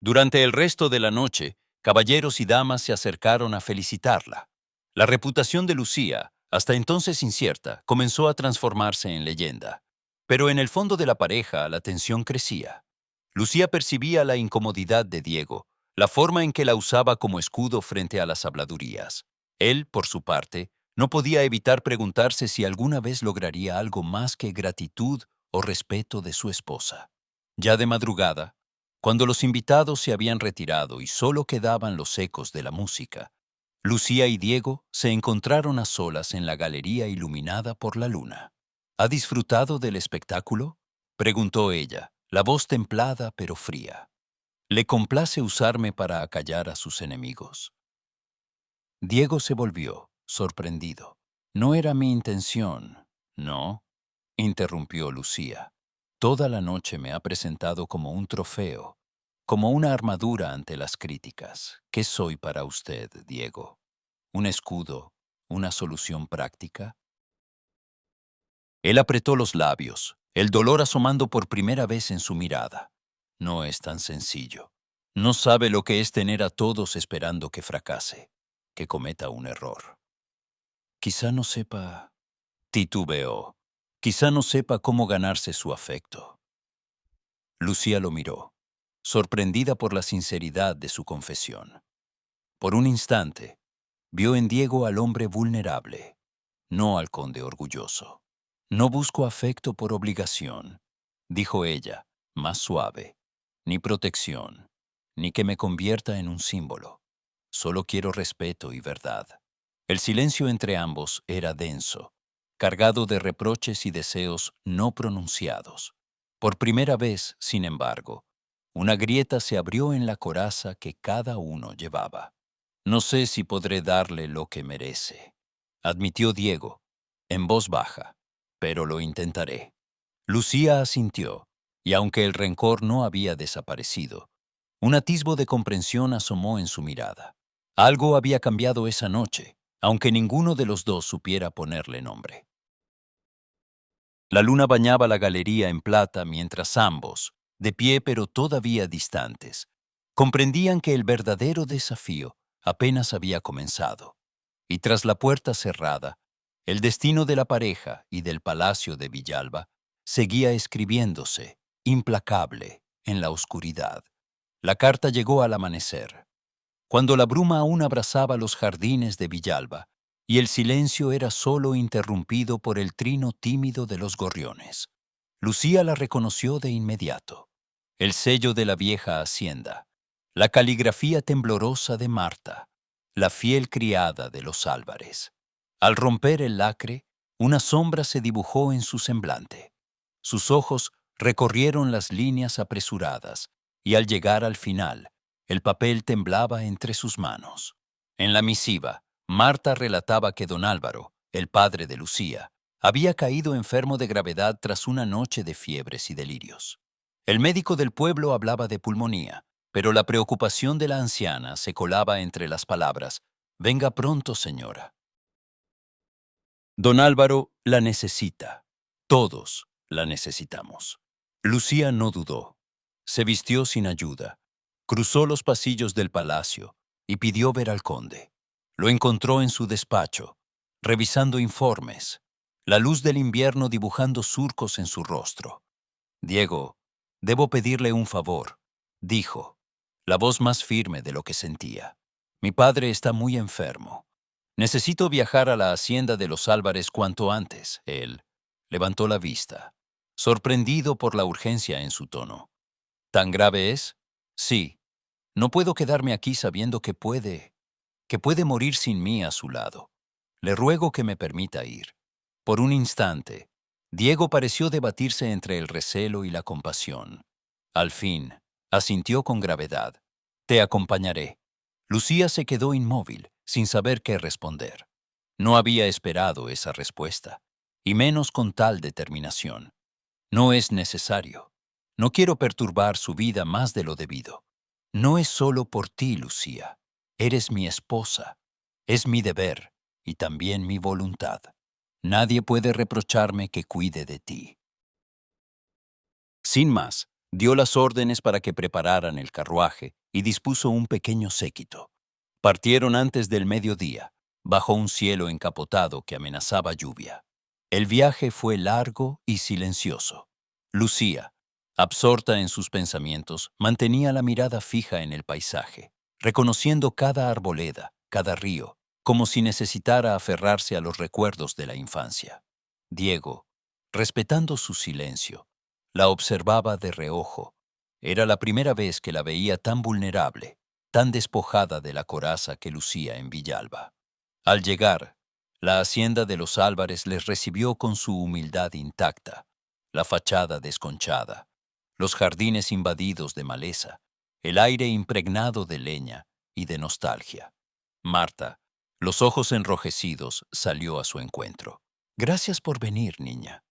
Durante el resto de la noche, caballeros y damas se acercaron a felicitarla. La reputación de Lucía, hasta entonces incierta, comenzó a transformarse en leyenda. Pero en el fondo de la pareja la tensión crecía. Lucía percibía la incomodidad de Diego, la forma en que la usaba como escudo frente a las habladurías. Él, por su parte, no podía evitar preguntarse si alguna vez lograría algo más que gratitud o respeto de su esposa. Ya de madrugada, cuando los invitados se habían retirado y solo quedaban los ecos de la música, Lucía y Diego se encontraron a solas en la galería iluminada por la luna. «¿Ha disfrutado del espectáculo?», preguntó ella, la voz templada pero fría. Le complace usarme para acallar a sus enemigos. Diego se volvió, sorprendido. No era mi intención. No, interrumpió Lucía. Toda la noche me ha presentado como un trofeo, como una armadura ante las críticas. ¿Qué soy para usted, Diego? ¿Un escudo? ¿Una solución práctica? Él apretó los labios, el dolor asomando por primera vez en su mirada. No es tan sencillo. No sabe lo que es tener a todos esperando que fracase, que cometa un error. Quizá no sepa, titubeó, quizá no sepa cómo ganarse su afecto. Lucía lo miró, sorprendida por la sinceridad de su confesión. Por un instante, vio en Diego al hombre vulnerable, no al conde orgulloso. No busco afecto por obligación, dijo ella, más suave, ni protección, ni que me convierta en un símbolo. Solo quiero respeto y verdad. El silencio entre ambos era denso, cargado de reproches y deseos no pronunciados. Por primera vez, sin embargo, una grieta se abrió en la coraza que cada uno llevaba. No sé si podré darle lo que merece, admitió Diego, en voz baja, pero lo intentaré. Lucía asintió, y aunque el rencor no había desaparecido, un atisbo de comprensión asomó en su mirada. Algo había cambiado esa noche, aunque ninguno de los dos supiera ponerle nombre. La luna bañaba la galería en plata mientras ambos, de pie pero todavía distantes, comprendían que el verdadero desafío apenas había comenzado. Y tras la puerta cerrada, el destino de la pareja y del palacio de Villalba seguía escribiéndose, implacable, en la oscuridad. La carta llegó al amanecer, cuando la bruma aún abrazaba los jardines de Villalba, y el silencio era solo interrumpido por el trino tímido de los gorriones. Lucía la reconoció de inmediato. El sello de la vieja hacienda, la caligrafía temblorosa de Marta, la fiel criada de los Álvarez. Al romper el lacre, una sombra se dibujó en su semblante. Sus ojos recorrieron las líneas apresuradas, y al llegar al final, el papel temblaba entre sus manos. En la misiva, Marta relataba que don Álvaro, el padre de Lucía, había caído enfermo de gravedad tras una noche de fiebres y delirios. El médico del pueblo hablaba de pulmonía, pero la preocupación de la anciana se colaba entre las palabras: «Venga pronto, señora». Don Álvaro la necesita. Todos la necesitamos. Lucía no dudó. Se vistió sin ayuda. Cruzó los pasillos del palacio y pidió ver al conde. Lo encontró en su despacho, revisando informes, la luz del invierno dibujando surcos en su rostro. «Diego, debo pedirle un favor», dijo, la voz más firme de lo que sentía. «Mi padre está muy enfermo. Necesito viajar a la hacienda de los Álvarez cuanto antes». Él levantó la vista, sorprendido por la urgencia en su tono. «¿Tan grave es?» «Sí. No puedo quedarme aquí sabiendo que puede morir sin mí a su lado. Le ruego que me permita ir». Por un instante, Diego pareció debatirse entre el recelo y la compasión. Al fin, asintió con gravedad. «Te acompañaré». Lucía se quedó inmóvil, sin saber qué responder. No había esperado esa respuesta, y menos con tal determinación. «No es necesario. No quiero perturbar su vida más de lo debido. No es solo por ti, Lucía. Eres mi esposa. Es mi deber y también mi voluntad. Nadie puede reprocharme que cuide de ti». Sin más, dio las órdenes para que prepararan el carruaje y dispuso un pequeño séquito. Partieron antes del mediodía, bajo un cielo encapotado que amenazaba lluvia. El viaje fue largo y silencioso. Lucía, absorta en sus pensamientos, mantenía la mirada fija en el paisaje, reconociendo cada arboleda, cada río, como si necesitara aferrarse a los recuerdos de la infancia. Diego, respetando su silencio, la observaba de reojo. Era la primera vez que la veía tan vulnerable, tan despojada de la coraza que lucía en Villalba. Al llegar, la hacienda de los Álvarez les recibió con su humildad intacta, la fachada desconchada, los jardines invadidos de maleza, el aire impregnado de leña y de nostalgia. Marta, los ojos enrojecidos, salió a su encuentro. Gracias por venir, niña.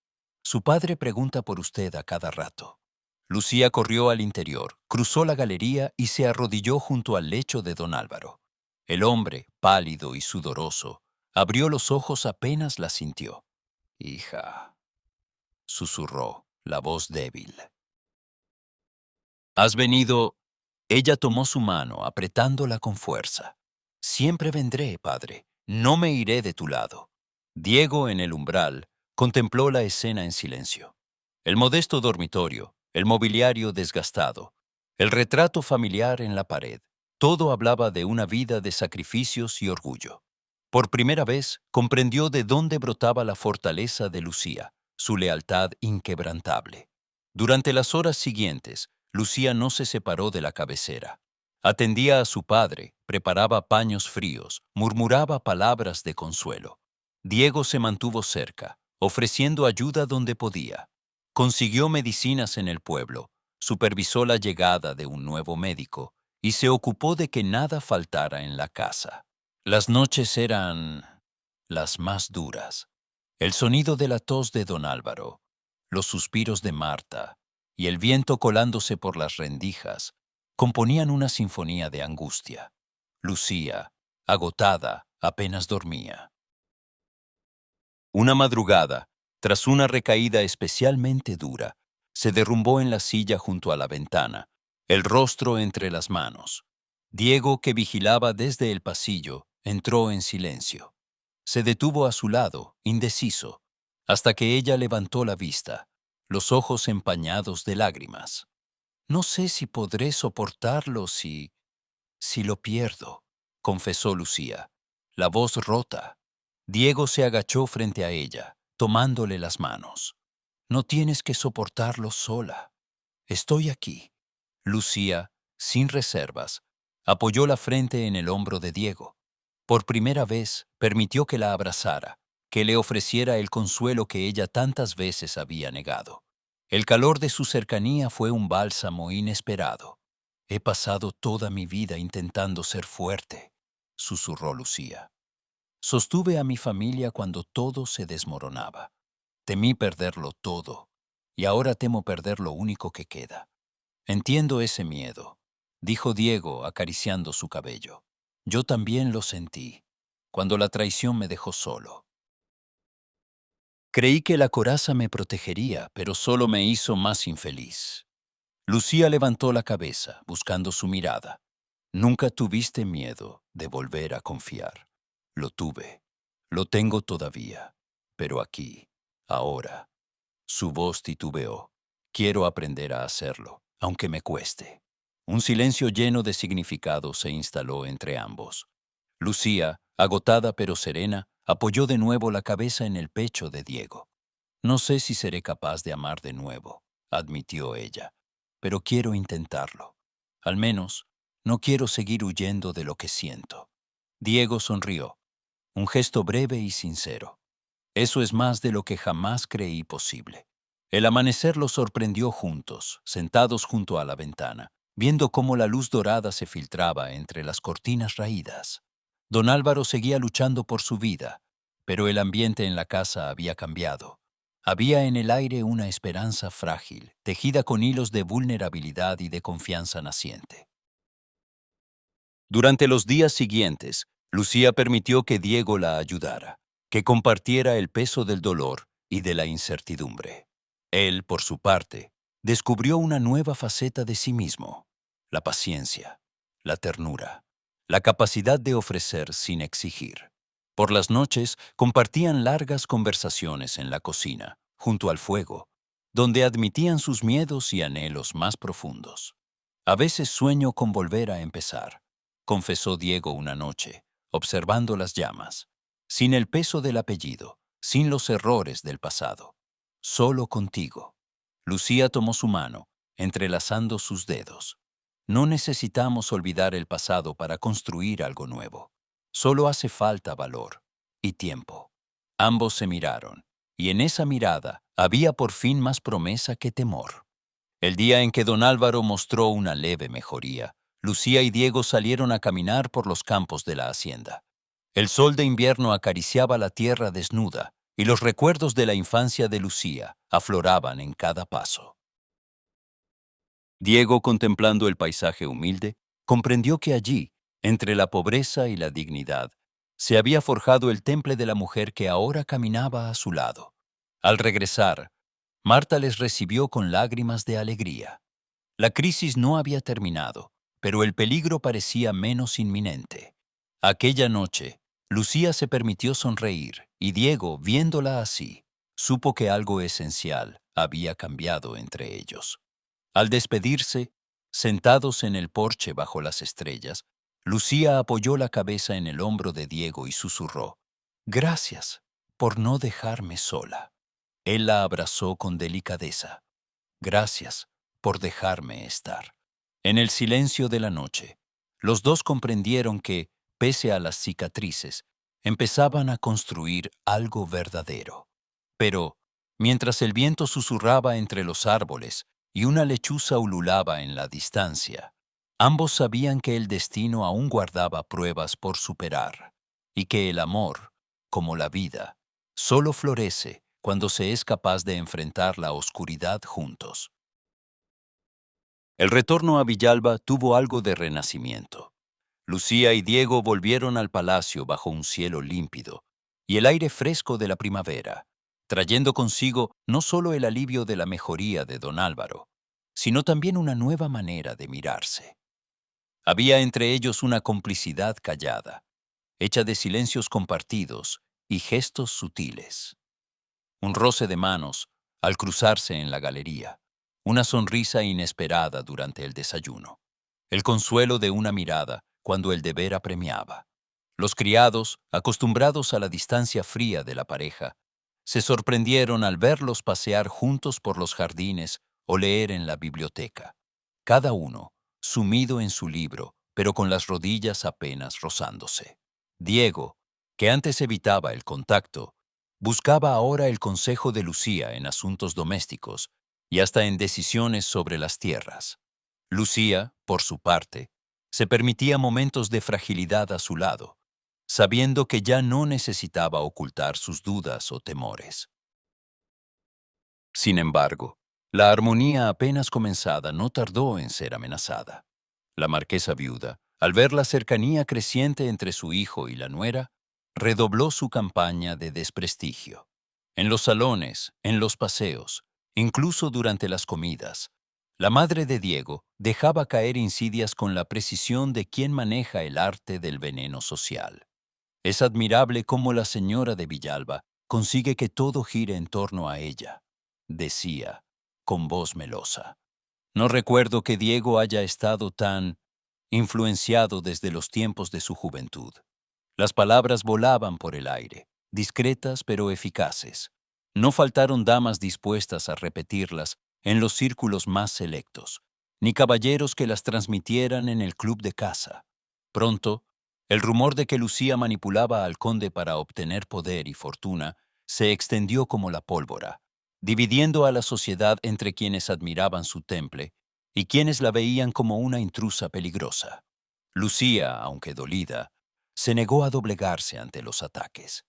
Su padre pregunta por usted a cada rato. Lucía corrió al interior, cruzó la galería y se arrodilló junto al lecho de don Álvaro. El hombre, pálido y sudoroso, abrió los ojos apenas la sintió. Hija, susurró, la voz débil. ¿Has venido? Ella tomó su mano, apretándola con fuerza. Siempre vendré, padre. No me iré de tu lado. Diego, en el umbral, contempló la escena en silencio. El modesto dormitorio, el mobiliario desgastado, el retrato familiar en la pared, todo hablaba de una vida de sacrificios y orgullo. Por primera vez comprendió de dónde brotaba la fortaleza de Lucía, su lealtad inquebrantable. Durante las horas siguientes, Lucía no se separó de la cabecera. Atendía a su padre, preparaba paños fríos, murmuraba palabras de consuelo. Diego se mantuvo cerca, ofreciendo ayuda donde podía. Consiguió medicinas en el pueblo, supervisó la llegada de un nuevo médico y se ocupó de que nada faltara en la casa. Las noches eran las más duras. El sonido de la tos de don Álvaro, los suspiros de Marta y el viento colándose por las rendijas componían una sinfonía de angustia. Lucía, agotada, apenas dormía. Una madrugada, tras una recaída especialmente dura, se derrumbó en la silla junto a la ventana, el rostro entre las manos. Diego, que vigilaba desde el pasillo, entró en silencio. Se detuvo a su lado, indeciso, hasta que ella levantó la vista, los ojos empañados de lágrimas. No sé si podré soportarlo si lo pierdo, confesó Lucía, la voz rota. Diego se agachó frente a ella, tomándole las manos. No tienes que soportarlo sola. Estoy aquí. Lucía, sin reservas, apoyó la frente en el hombro de Diego. Por primera vez permitió que la abrazara, que le ofreciera el consuelo que ella tantas veces había negado. El calor de su cercanía fue un bálsamo inesperado. He pasado toda mi vida intentando ser fuerte, susurró Lucía. Sostuve a mi familia cuando todo se desmoronaba. Temí perderlo todo, y ahora temo perder lo único que queda. Entiendo ese miedo, dijo Diego acariciando su cabello. Yo también lo sentí, cuando la traición me dejó solo. Creí que la coraza me protegería, pero solo me hizo más infeliz. Lucía levantó la cabeza, buscando su mirada. Nunca tuviste miedo de volver a confiar. Lo tuve. Lo tengo todavía. Pero aquí, ahora. Su voz titubeó. Quiero aprender a hacerlo, aunque me cueste. Un silencio lleno de significado se instaló entre ambos. Lucía, agotada pero serena, apoyó de nuevo la cabeza en el pecho de Diego. No sé si seré capaz de amar de nuevo, admitió ella, pero quiero intentarlo. Al menos, no quiero seguir huyendo de lo que siento. Diego sonrió, un gesto breve y sincero. Eso es más de lo que jamás creí posible. El amanecer los sorprendió juntos, sentados junto a la ventana, viendo cómo la luz dorada se filtraba entre las cortinas raídas. Don Álvaro seguía luchando por su vida, pero el ambiente en la casa había cambiado. Había en el aire una esperanza frágil, tejida con hilos de vulnerabilidad y de confianza naciente. Durante los días siguientes, Lucía permitió que Diego la ayudara, que compartiera el peso del dolor y de la incertidumbre. Él, por su parte, descubrió una nueva faceta de sí mismo: la paciencia, la ternura, la capacidad de ofrecer sin exigir. Por las noches compartían largas conversaciones en la cocina, junto al fuego, donde admitían sus miedos y anhelos más profundos. A veces sueño con volver a empezar, confesó Diego una noche, observando las llamas, sin el peso del apellido, sin los errores del pasado. Solo contigo. Lucía tomó su mano, entrelazando sus dedos. No necesitamos olvidar el pasado para construir algo nuevo. Solo hace falta valor y tiempo. Ambos se miraron, y en esa mirada había por fin más promesa que temor. El día en que don Álvaro mostró una leve mejoría, Lucía y Diego salieron a caminar por los campos de la hacienda. El sol de invierno acariciaba la tierra desnuda y los recuerdos de la infancia de Lucía afloraban en cada paso. Diego, contemplando el paisaje humilde, comprendió que allí, entre la pobreza y la dignidad, se había forjado el temple de la mujer que ahora caminaba a su lado. Al regresar, Marta les recibió con lágrimas de alegría. La crisis no había terminado, pero el peligro parecía menos inminente. Aquella noche, Lucía se permitió sonreír y Diego, viéndola así, supo que algo esencial había cambiado entre ellos. Al despedirse, sentados en el porche bajo las estrellas, Lucía apoyó la cabeza en el hombro de Diego y susurró: «Gracias por no dejarme sola». Él la abrazó con delicadeza. «Gracias por dejarme estar». En el silencio de la noche, los dos comprendieron que, pese a las cicatrices, empezaban a construir algo verdadero. Pero, mientras el viento susurraba entre los árboles y una lechuza ululaba en la distancia, ambos sabían que el destino aún guardaba pruebas por superar, y que el amor, como la vida, solo florece cuando se es capaz de enfrentar la oscuridad juntos. El retorno a Villalba tuvo algo de renacimiento. Lucía y Diego volvieron al palacio bajo un cielo límpido y el aire fresco de la primavera, trayendo consigo no solo el alivio de la mejoría de don Álvaro, sino también una nueva manera de mirarse. Había entre ellos una complicidad callada, hecha de silencios compartidos y gestos sutiles. Un roce de manos al cruzarse en la galería, una sonrisa inesperada durante el desayuno, el consuelo de una mirada cuando el deber apremiaba. Los criados, acostumbrados a la distancia fría de la pareja, se sorprendieron al verlos pasear juntos por los jardines o leer en la biblioteca, cada uno sumido en su libro, pero con las rodillas apenas rozándose. Diego, que antes evitaba el contacto, buscaba ahora el consejo de Lucía en asuntos domésticos y hasta en decisiones sobre las tierras. Lucía, por su parte, se permitía momentos de fragilidad a su lado, sabiendo que ya no necesitaba ocultar sus dudas o temores. Sin embargo, la armonía apenas comenzada no tardó en ser amenazada. La marquesa viuda, al ver la cercanía creciente entre su hijo y la nuera, redobló su campaña de desprestigio. En los salones, en los paseos, incluso durante las comidas, la madre de Diego dejaba caer insidias con la precisión de quien maneja el arte del veneno social. Es admirable cómo la señora de Villalba consigue que todo gire en torno a ella, decía, con voz melosa. No recuerdo que Diego haya estado tan influenciado desde los tiempos de su juventud. Las palabras volaban por el aire, discretas pero eficaces. No faltaron damas dispuestas a repetirlas en los círculos más selectos, ni caballeros que las transmitieran en el club de caza. Pronto, el rumor de que Lucía manipulaba al conde para obtener poder y fortuna se extendió como la pólvora, dividiendo a la sociedad entre quienes admiraban su temple y quienes la veían como una intrusa peligrosa. Lucía, aunque dolida, se negó a doblegarse ante los ataques.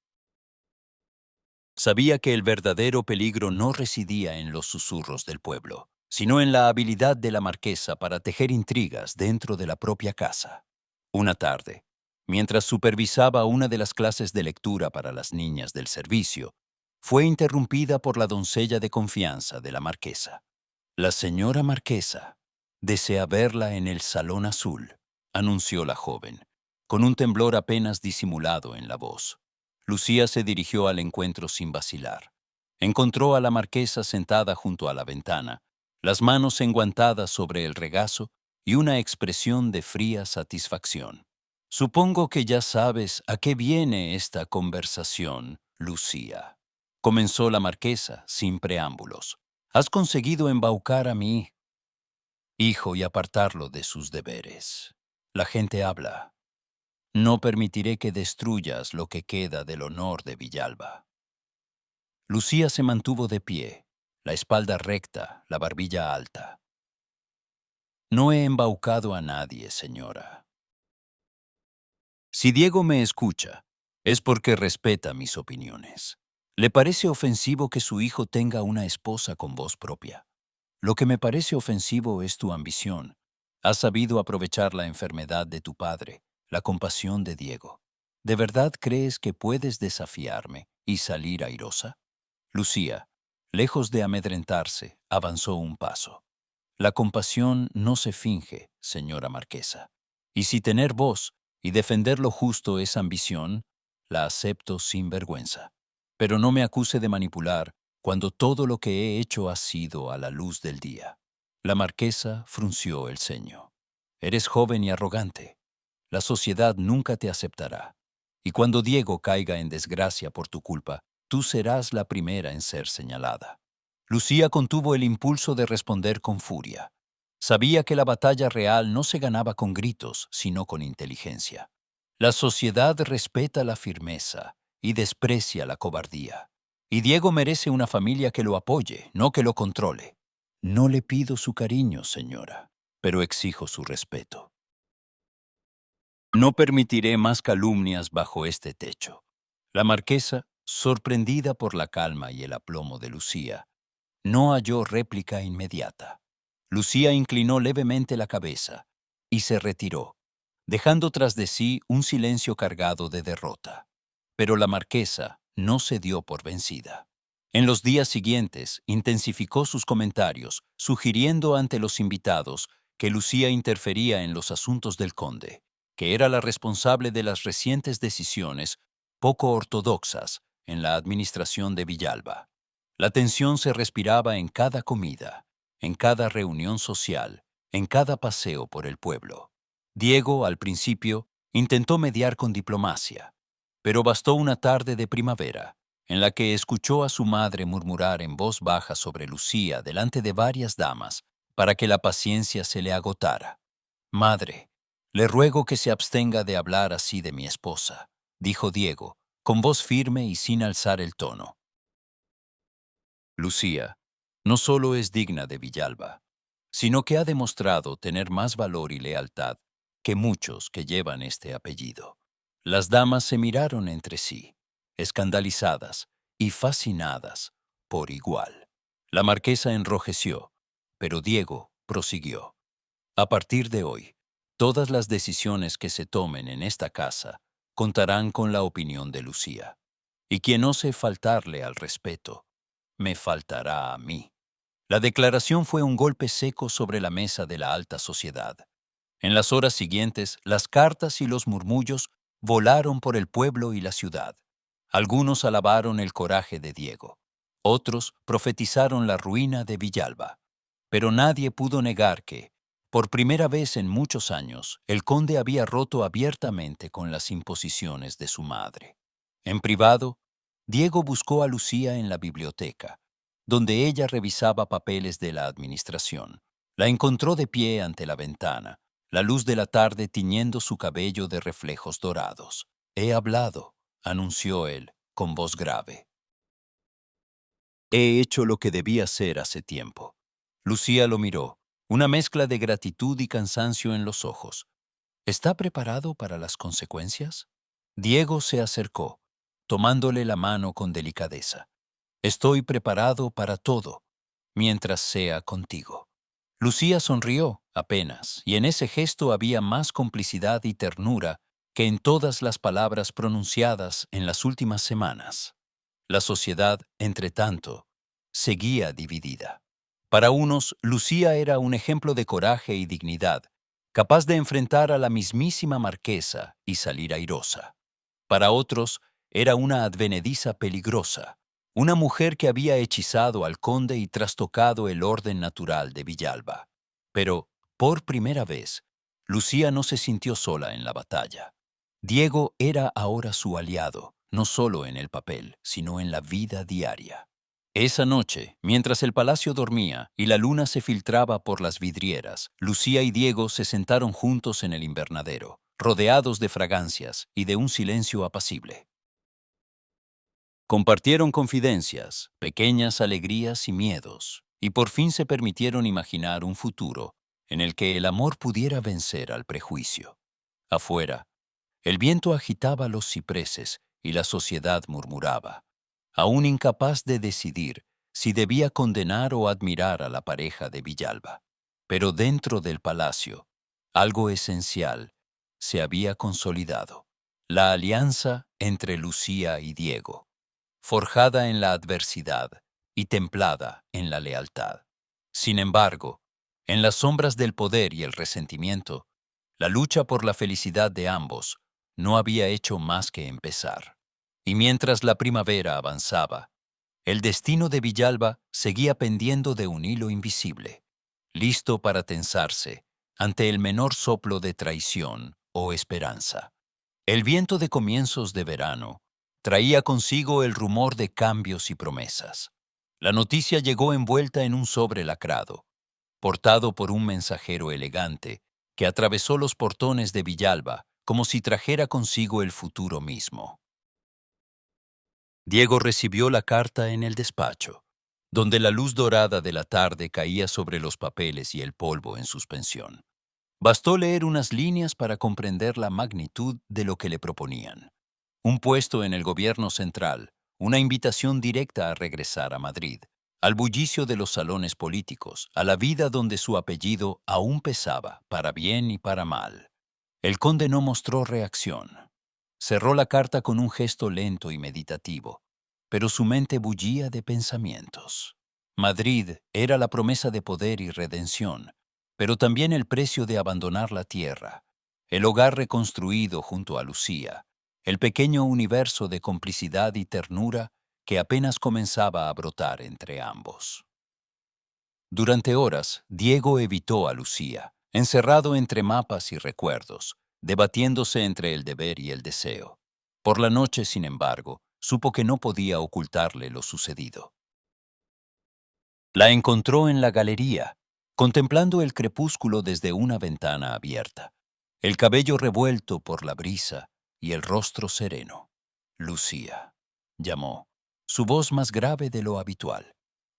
Sabía que el verdadero peligro no residía en los susurros del pueblo, sino en la habilidad de la marquesa para tejer intrigas dentro de la propia casa. Una tarde, mientras supervisaba una de las clases de lectura para las niñas del servicio, fue interrumpida por la doncella de confianza de la marquesa. «La señora marquesa desea verla en el salón azul», anunció la joven, con un temblor apenas disimulado en la voz. Lucía se dirigió al encuentro sin vacilar. Encontró a la marquesa sentada junto a la ventana, las manos enguantadas sobre el regazo y una expresión de fría satisfacción. «Supongo que ya sabes a qué viene esta conversación, Lucía», comenzó la marquesa sin preámbulos. «Has conseguido embaucar a mi hijo y apartarlo de sus deberes. La gente habla. No permitiré que destruyas lo que queda del honor de Villalba». Lucía se mantuvo de pie, la espalda recta, la barbilla alta. No he embaucado a nadie, señora. Si Diego me escucha, es porque respeta mis opiniones. Le parece ofensivo que su hijo tenga una esposa con voz propia. Lo que me parece ofensivo es tu ambición. Has sabido aprovechar la enfermedad de tu padre, la compasión de Diego. ¿De verdad crees que puedes desafiarme y salir airosa? Lucía, lejos de amedrentarse, avanzó un paso. La compasión no se finge, señora marquesa. Y si tener voz y defender lo justo es ambición, la acepto sin vergüenza. Pero no me acuse de manipular cuando todo lo que he hecho ha sido a la luz del día. La marquesa frunció el ceño. Eres joven y arrogante. La sociedad nunca te aceptará. Y cuando Diego caiga en desgracia por tu culpa, tú serás la primera en ser señalada. Lucía contuvo el impulso de responder con furia. Sabía que la batalla real no se ganaba con gritos, sino con inteligencia. La sociedad respeta la firmeza y desprecia la cobardía. Y Diego merece una familia que lo apoye, no que lo controle. No le pido su cariño, señora, pero exijo su respeto. No permitiré más calumnias bajo este techo. La marquesa, sorprendida por la calma y el aplomo de Lucía, no halló réplica inmediata. Lucía inclinó levemente la cabeza y se retiró, dejando tras de sí un silencio cargado de derrota. Pero la marquesa no se dio por vencida. En los días siguientes intensificó sus comentarios, sugiriendo ante los invitados que Lucía interfería en los asuntos del conde, que era la responsable de las recientes decisiones poco ortodoxas en la administración de Villalba. La tensión se respiraba en cada comida, en cada reunión social, en cada paseo por el pueblo. Diego, al principio, intentó mediar con diplomacia, pero bastó una tarde de primavera, en la que escuchó a su madre murmurar en voz baja sobre Lucía delante de varias damas, para que la paciencia se le agotara. «Madre, le ruego que se abstenga de hablar así de mi esposa», dijo Diego, con voz firme y sin alzar el tono. Lucía no solo es digna de Villalba, sino que ha demostrado tener más valor y lealtad que muchos que llevan este apellido. Las damas se miraron entre sí, escandalizadas y fascinadas por igual. La marquesa enrojeció, pero Diego prosiguió. A partir de hoy, todas las decisiones que se tomen en esta casa contarán con la opinión de Lucía. Y quien ose faltarle al respeto, me faltará a mí. La declaración fue un golpe seco sobre la mesa de la alta sociedad. En las horas siguientes, las cartas y los murmullos volaron por el pueblo y la ciudad. Algunos alabaron el coraje de Diego, otros profetizaron la ruina de Villalba. Pero nadie pudo negar que, por primera vez en muchos años, el conde había roto abiertamente con las imposiciones de su madre. En privado, Diego buscó a Lucía en la biblioteca, donde ella revisaba papeles de la administración. La encontró de pie ante la ventana, la luz de la tarde tiñendo su cabello de reflejos dorados. «He hablado», anunció él, con voz grave. «He hecho lo que debía hacer hace tiempo». Lucía lo miró, una mezcla de gratitud y cansancio en los ojos. ¿Está preparado para las consecuencias? Diego se acercó, tomándole la mano con delicadeza. «Estoy preparado para todo, mientras sea contigo». Lucía sonrió apenas, y en ese gesto había más complicidad y ternura que en todas las palabras pronunciadas en las últimas semanas. La sociedad, entre tanto, seguía dividida. Para unos, Lucía era un ejemplo de coraje y dignidad, capaz de enfrentar a la mismísima marquesa y salir airosa. Para otros, era una advenediza peligrosa, una mujer que había hechizado al conde y trastocado el orden natural de Villalba. Pero, por primera vez, Lucía no se sintió sola en la batalla. Diego era ahora su aliado, no solo en el papel, sino en la vida diaria. Esa noche, mientras el palacio dormía y la luna se filtraba por las vidrieras, Lucía y Diego se sentaron juntos en el invernadero, rodeados de fragancias y de un silencio apacible. Compartieron confidencias, pequeñas alegrías y miedos, y por fin se permitieron imaginar un futuro en el que el amor pudiera vencer al prejuicio. Afuera, el viento agitaba los cipreses y la sociedad murmuraba, aún incapaz de decidir si debía condenar o admirar a la pareja de Villalba. Pero dentro del palacio, algo esencial se había consolidado: la alianza entre Lucía y Diego, forjada en la adversidad y templada en la lealtad. Sin embargo, en las sombras del poder y el resentimiento, la lucha por la felicidad de ambos no había hecho más que empezar. Y mientras la primavera avanzaba, el destino de Villalba seguía pendiendo de un hilo invisible, listo para tensarse ante el menor soplo de traición o esperanza. El viento de comienzos de verano traía consigo el rumor de cambios y promesas. La noticia llegó envuelta en un sobre lacrado, portado por un mensajero elegante que atravesó los portones de Villalba como si trajera consigo el futuro mismo. Diego recibió la carta en el despacho, donde la luz dorada de la tarde caía sobre los papeles y el polvo en suspensión. Bastó leer unas líneas para comprender la magnitud de lo que le proponían: un puesto en el gobierno central, una invitación directa a regresar a Madrid, al bullicio de los salones políticos, a la vida donde su apellido aún pesaba, para bien y para mal. El conde no mostró reacción. Cerró la carta con un gesto lento y meditativo, pero su mente bullía de pensamientos. Madrid era la promesa de poder y redención, pero también el precio de abandonar la tierra, el hogar reconstruido junto a Lucía, el pequeño universo de complicidad y ternura que apenas comenzaba a brotar entre ambos. Durante horas, Diego evitó a Lucía, encerrado entre mapas y recuerdos, debatiéndose entre el deber y el deseo. Por la noche, sin embargo, supo que no podía ocultarle lo sucedido. La encontró en la galería, contemplando el crepúsculo desde una ventana abierta, el cabello revuelto por la brisa y el rostro sereno. Lucía, llamó, su voz más grave de lo habitual.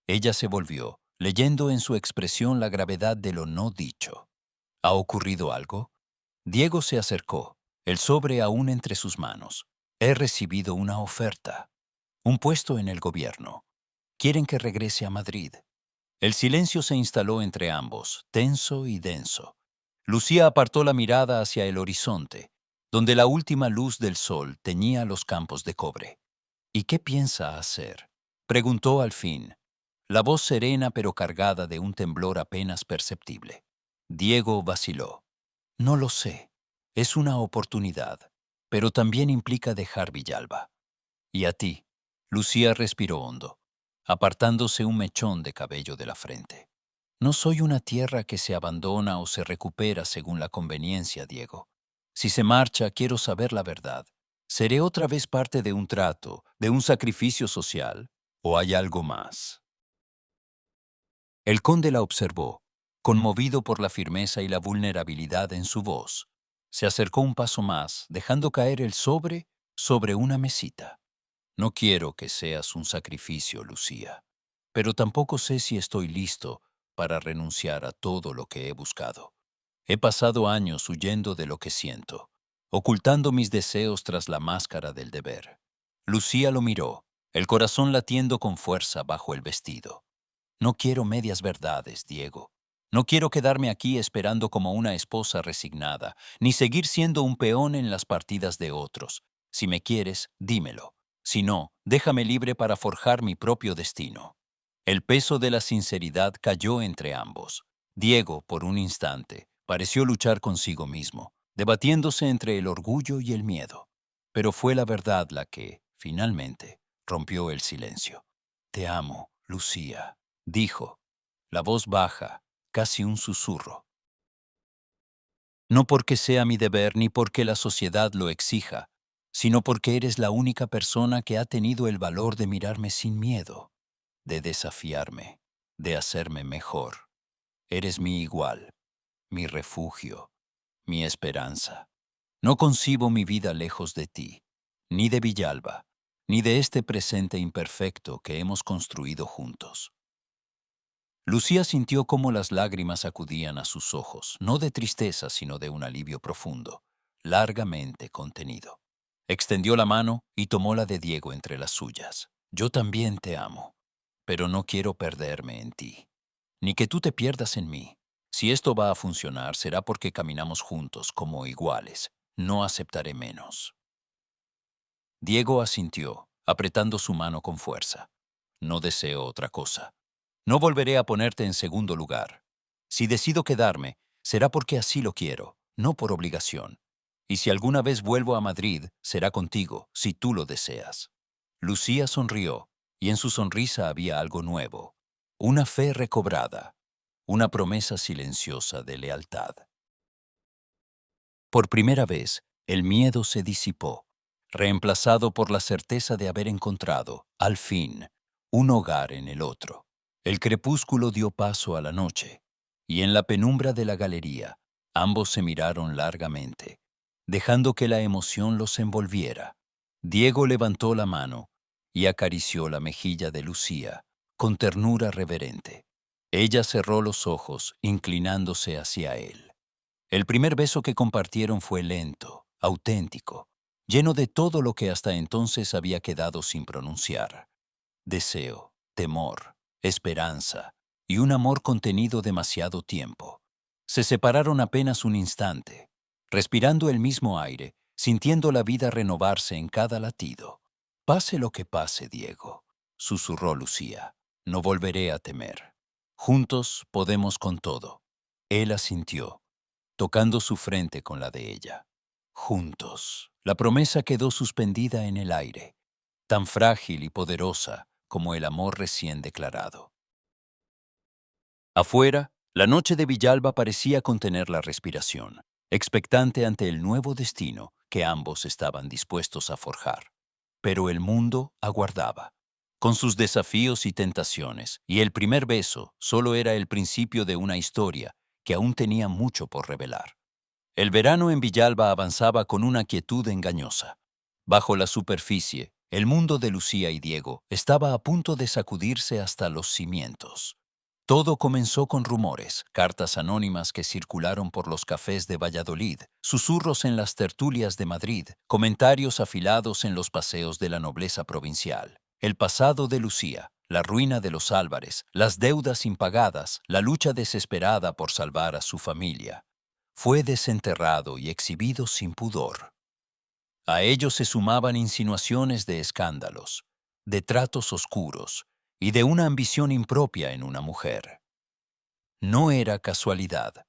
Ella se volvió, leyendo en su expresión la gravedad de lo no dicho. ¿Ha ocurrido algo? Diego se acercó, el sobre aún entre sus manos. He recibido una oferta. Un puesto en el gobierno. Quieren que regrese a Madrid. El silencio se instaló entre ambos, tenso y denso. Lucía apartó la mirada hacia el horizonte, donde la última luz del sol teñía los campos de cobre. ¿Y qué piensa hacer?, preguntó al fin, la voz serena pero cargada de un temblor apenas perceptible. Diego vaciló. No lo sé. Es una oportunidad, pero también implica dejar Villalba. ¿Y a ti? Lucía respiró hondo, apartándose un mechón de cabello de la frente. No soy una tierra que se abandona o se recupera según la conveniencia, Diego. Si se marcha, quiero saber la verdad. ¿Seré otra vez parte de un trato, de un sacrificio social? ¿O hay algo más? El conde la observó, conmovido por la firmeza y la vulnerabilidad en su voz. Se acercó un paso más, dejando caer el sobre una mesita. No quiero que seas un sacrificio, Lucía, pero tampoco sé si estoy listo para renunciar a todo lo que he buscado. He pasado años huyendo de lo que siento, ocultando mis deseos tras la máscara del deber. Lucía lo miró, el corazón latiendo con fuerza bajo el vestido. No quiero medias verdades, Diego. No quiero quedarme aquí esperando como una esposa resignada, ni seguir siendo un peón en las partidas de otros. Si me quieres, dímelo. Si no, déjame libre para forjar mi propio destino. El peso de la sinceridad cayó entre ambos. Diego, por un instante, pareció luchar consigo mismo, debatiéndose entre el orgullo y el miedo. Pero fue la verdad la que, finalmente, rompió el silencio. Te amo, Lucía, dijo, la voz baja, casi un susurro. No porque sea mi deber ni porque la sociedad lo exija, sino porque eres la única persona que ha tenido el valor de mirarme sin miedo, de desafiarme, de hacerme mejor. Eres mi igual, mi refugio, mi esperanza. No concibo mi vida lejos de ti, ni de Villalba, ni de este presente imperfecto que hemos construido juntos. Lucía sintió cómo las lágrimas acudían a sus ojos, no de tristeza, sino de un alivio profundo, largamente contenido. Extendió la mano y tomó la de Diego entre las suyas. Yo también te amo, pero no quiero perderme en ti, ni que tú te pierdas en mí. Si esto va a funcionar, será porque caminamos juntos como iguales. No aceptaré menos. Diego asintió, apretando su mano con fuerza. No deseo otra cosa. No volveré a ponerte en segundo lugar. Si decido quedarme, será porque así lo quiero, no por obligación. Y si alguna vez vuelvo a Madrid, será contigo, si tú lo deseas. Lucía sonrió, y en su sonrisa había algo nuevo, una fe recobrada, una promesa silenciosa de lealtad. Por primera vez, el miedo se disipó, reemplazado por la certeza de haber encontrado, al fin, un hogar en el otro. El crepúsculo dio paso a la noche, y en la penumbra de la galería, ambos se miraron largamente, dejando que la emoción los envolviera. Diego levantó la mano y acarició la mejilla de Lucía, con ternura reverente. Ella cerró los ojos, inclinándose hacia él. El primer beso que compartieron fue lento, auténtico, lleno de todo lo que hasta entonces había quedado sin pronunciar. Deseo, temor, esperanza y un amor contenido demasiado tiempo. Se separaron apenas un instante, respirando el mismo aire, sintiendo la vida renovarse en cada latido. Pase lo que pase, Diego, susurró Lucía, no volveré a temer. Juntos podemos con todo. Él asintió, tocando su frente con la de ella. Juntos. La promesa quedó suspendida en el aire, tan frágil y poderosa como el amor recién declarado. Afuera, la noche de Villalba parecía contener la respiración, expectante ante el nuevo destino que ambos estaban dispuestos a forjar. Pero el mundo aguardaba, con sus desafíos y tentaciones, y el primer beso solo era el principio de una historia que aún tenía mucho por revelar. El verano en Villalba avanzaba con una quietud engañosa. Bajo la superficie, el mundo de Lucía y Diego estaba a punto de sacudirse hasta los cimientos. Todo comenzó con rumores, cartas anónimas que circularon por los cafés de Valladolid, susurros en las tertulias de Madrid, comentarios afilados en los paseos de la nobleza provincial. El pasado de Lucía, la ruina de los Álvarez, las deudas impagadas, la lucha desesperada por salvar a su familia, fue desenterrado y exhibido sin pudor. A ello se sumaban insinuaciones de escándalos, de tratos oscuros y de una ambición impropia en una mujer. No era casualidad.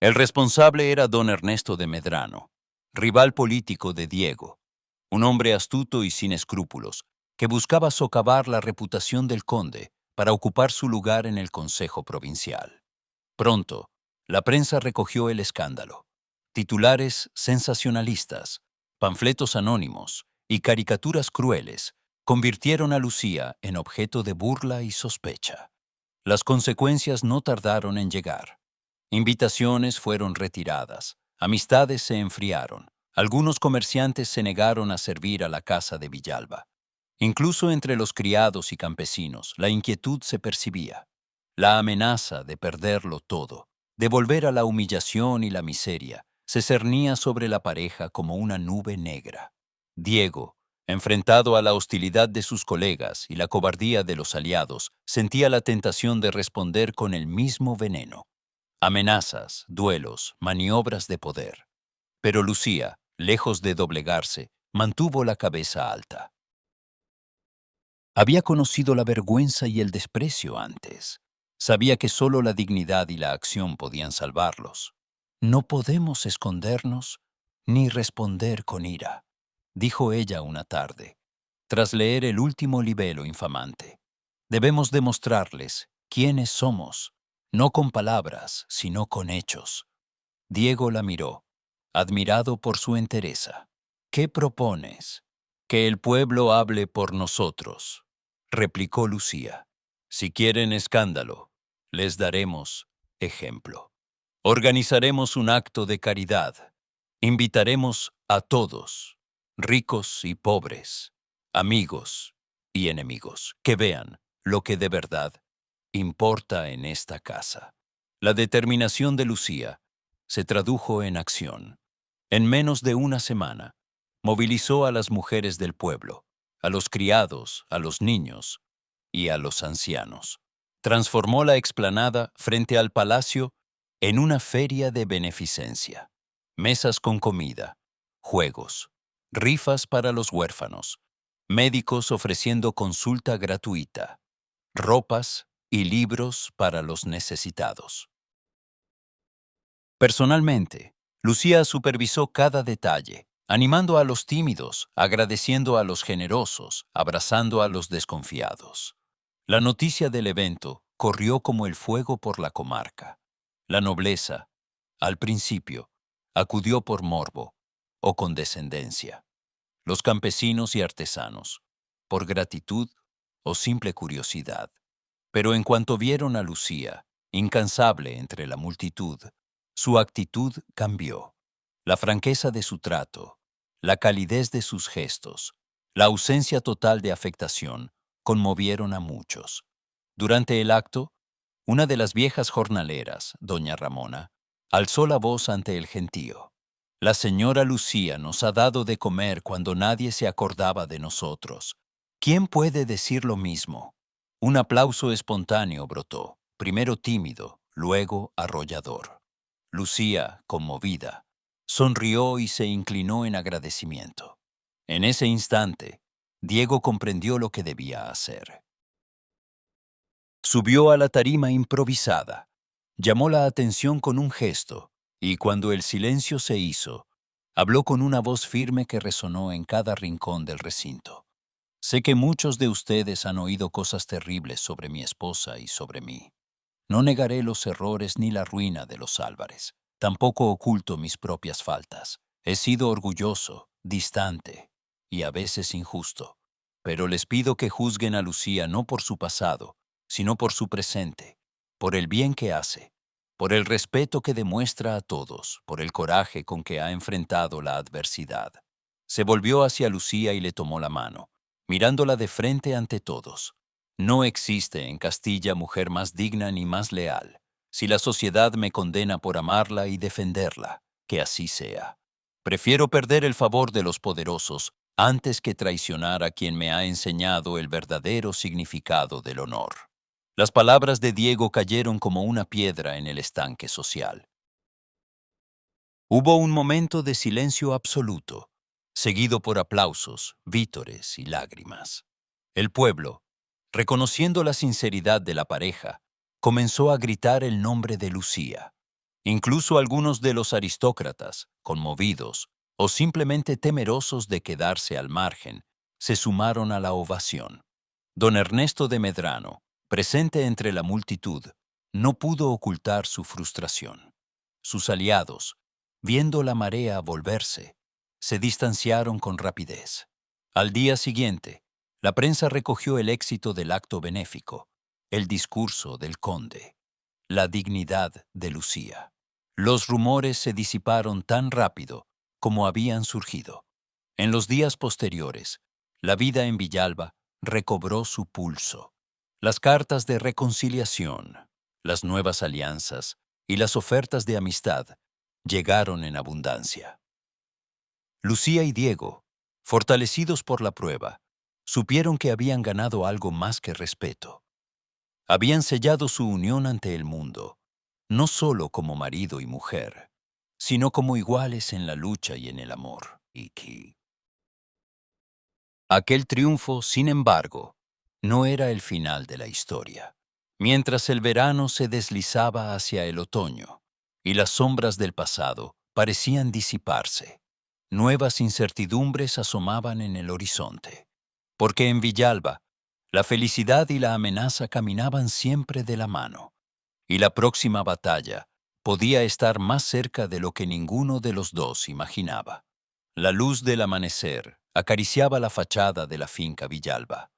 El responsable era don Ernesto de Medrano, rival político de Diego, un hombre astuto y sin escrúpulos, que buscaba socavar la reputación del conde para ocupar su lugar en el Consejo Provincial. Pronto, la prensa recogió el escándalo. Titulares sensacionalistas, panfletos anónimos y caricaturas crueles convirtieron a Lucía en objeto de burla y sospecha. Las consecuencias no tardaron en llegar. Invitaciones fueron retiradas, amistades se enfriaron, algunos comerciantes se negaron a servir a la casa de Villalba. Incluso entre los criados y campesinos, la inquietud se percibía. La amenaza de perderlo todo, de volver a la humillación y la miseria, se cernía sobre la pareja como una nube negra. Diego, enfrentado a la hostilidad de sus colegas y la cobardía de los aliados, sentía la tentación de responder con el mismo veneno. Amenazas, duelos, maniobras de poder. Pero Lucía, lejos de doblegarse, mantuvo la cabeza alta. Había conocido la vergüenza y el desprecio antes. Sabía que solo la dignidad y la acción podían salvarlos. No podemos escondernos ni responder con ira, dijo ella una tarde, tras leer el último libelo infamante. Debemos demostrarles quiénes somos, no con palabras, sino con hechos. Diego la miró, admirado por su entereza. ¿Qué propones? Que el pueblo hable por nosotros, replicó Lucía. Si quieren escándalo, les daremos ejemplo. Organizaremos un acto de caridad. Invitaremos a todos, ricos y pobres, amigos y enemigos, que vean lo que de verdad importa en esta casa. La determinación de Lucía se tradujo en acción. En menos de una semana, movilizó a las mujeres del pueblo, a los criados, a los niños y a los ancianos. Transformó la explanada frente al palacio en una feria de beneficencia. Mesas con comida, juegos, rifas para los huérfanos, médicos ofreciendo consulta gratuita, ropas y libros para los necesitados. Personalmente, Lucía supervisó cada detalle, animando a los tímidos, agradeciendo a los generosos, abrazando a los desconfiados. La noticia del evento corrió como el fuego por la comarca. La nobleza, al principio, acudió por morbo o condescendencia. Los campesinos y artesanos, por gratitud o simple curiosidad. Pero en cuanto vieron a Lucía, incansable entre la multitud, su actitud cambió. La franqueza de su trato, la calidez de sus gestos, la ausencia total de afectación conmovieron a muchos. Durante el acto, una de las viejas jornaleras, doña Ramona, alzó la voz ante el gentío. La señora Lucía nos ha dado de comer cuando nadie se acordaba de nosotros. ¿Quién puede decir lo mismo? Un aplauso espontáneo brotó, primero tímido, luego arrollador. Lucía, conmovida, sonrió y se inclinó en agradecimiento. En ese instante, Diego comprendió lo que debía hacer. Subió a la tarima improvisada, llamó la atención con un gesto, y cuando el silencio se hizo, habló con una voz firme que resonó en cada rincón del recinto. Sé que muchos de ustedes han oído cosas terribles sobre mi esposa y sobre mí. No negaré los errores ni la ruina de los Álvarez. Tampoco oculto mis propias faltas. He sido orgulloso, distante y a veces injusto. Pero les pido que juzguen a Lucía no por su pasado, sino por su presente, por el bien que hace, por el respeto que demuestra a todos, por el coraje con que ha enfrentado la adversidad. Se volvió hacia Lucía y le tomó la mano, mirándola de frente ante todos. No existe en Castilla mujer más digna ni más leal. Si la sociedad me condena por amarla y defenderla, que así sea. Prefiero perder el favor de los poderosos antes que traicionar a quien me ha enseñado el verdadero significado del honor. Las palabras de Diego cayeron como una piedra en el estanque social. Hubo un momento de silencio absoluto, seguido por aplausos, vítores y lágrimas. El pueblo, reconociendo la sinceridad de la pareja, comenzó a gritar el nombre de Lucía. Incluso algunos de los aristócratas, conmovidos o simplemente temerosos de quedarse al margen, se sumaron a la ovación. Don Ernesto de Medrano, presente entre la multitud, no pudo ocultar su frustración. Sus aliados, viendo la marea volverse, se distanciaron con rapidez. Al día siguiente, la prensa recogió el éxito del acto benéfico, el discurso del conde, la dignidad de Lucía. Los rumores se disiparon tan rápido como habían surgido. En los días posteriores, la vida en Villalba recobró su pulso. Las cartas de reconciliación, las nuevas alianzas y las ofertas de amistad llegaron en abundancia. Lucía y Diego, fortalecidos por la prueba, supieron que habían ganado algo más que respeto. Habían sellado su unión ante el mundo, no solo como marido y mujer, sino como iguales en la lucha y en el amor. Aquel triunfo, sin embargo, no era el final de la historia. Mientras el verano se deslizaba hacia el otoño y las sombras del pasado parecían disiparse, nuevas incertidumbres asomaban en el horizonte. Porque en Villalba, la felicidad y la amenaza caminaban siempre de la mano, y la próxima batalla podía estar más cerca de lo que ninguno de los dos imaginaba. La luz del amanecer acariciaba la fachada de la finca Villalba,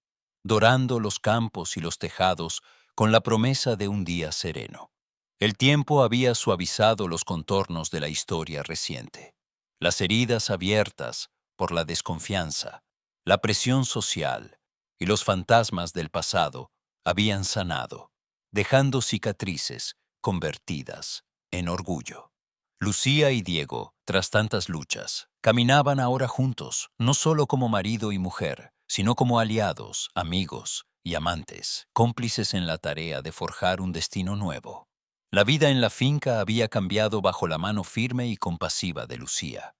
dorando los campos y los tejados con la promesa de un día sereno. El tiempo había suavizado los contornos de la historia reciente. Las heridas abiertas por la desconfianza, la presión social y los fantasmas del pasado habían sanado. dejando cicatrices convertidas en orgullo. Lucía y Diego, tras tantas luchas, caminaban ahora juntos, no solo como marido y mujer, sino como aliados, amigos y amantes, cómplices en la tarea de forjar un destino nuevo. La vida en la finca había cambiado bajo la mano firme y compasiva de Lucía.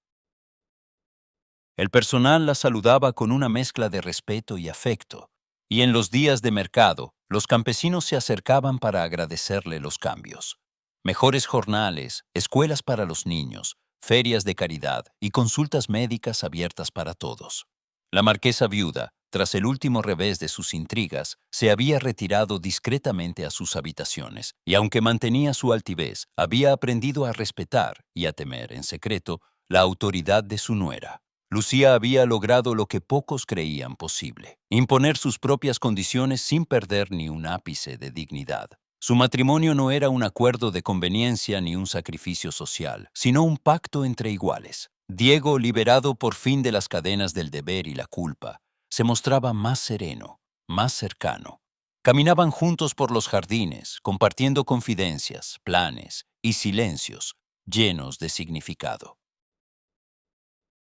El personal la saludaba con una mezcla de respeto y afecto, y en los días de mercado, los campesinos se acercaban para agradecerle los cambios. Mejores jornales, escuelas para los niños, ferias de caridad y consultas médicas abiertas para todos. La marquesa viuda, tras el último revés de sus intrigas, se había retirado discretamente a sus habitaciones, y aunque mantenía su altivez, había aprendido a respetar y a temer en secreto la autoridad de su nuera. Lucía había logrado lo que pocos creían posible: imponer sus propias condiciones sin perder ni un ápice de dignidad. Su matrimonio no era un acuerdo de conveniencia ni un sacrificio social, sino un pacto entre iguales. Diego, liberado por fin de las cadenas del deber y la culpa, se mostraba más sereno, más cercano. Caminaban juntos por los jardines, compartiendo confidencias, planes y silencios llenos de significado.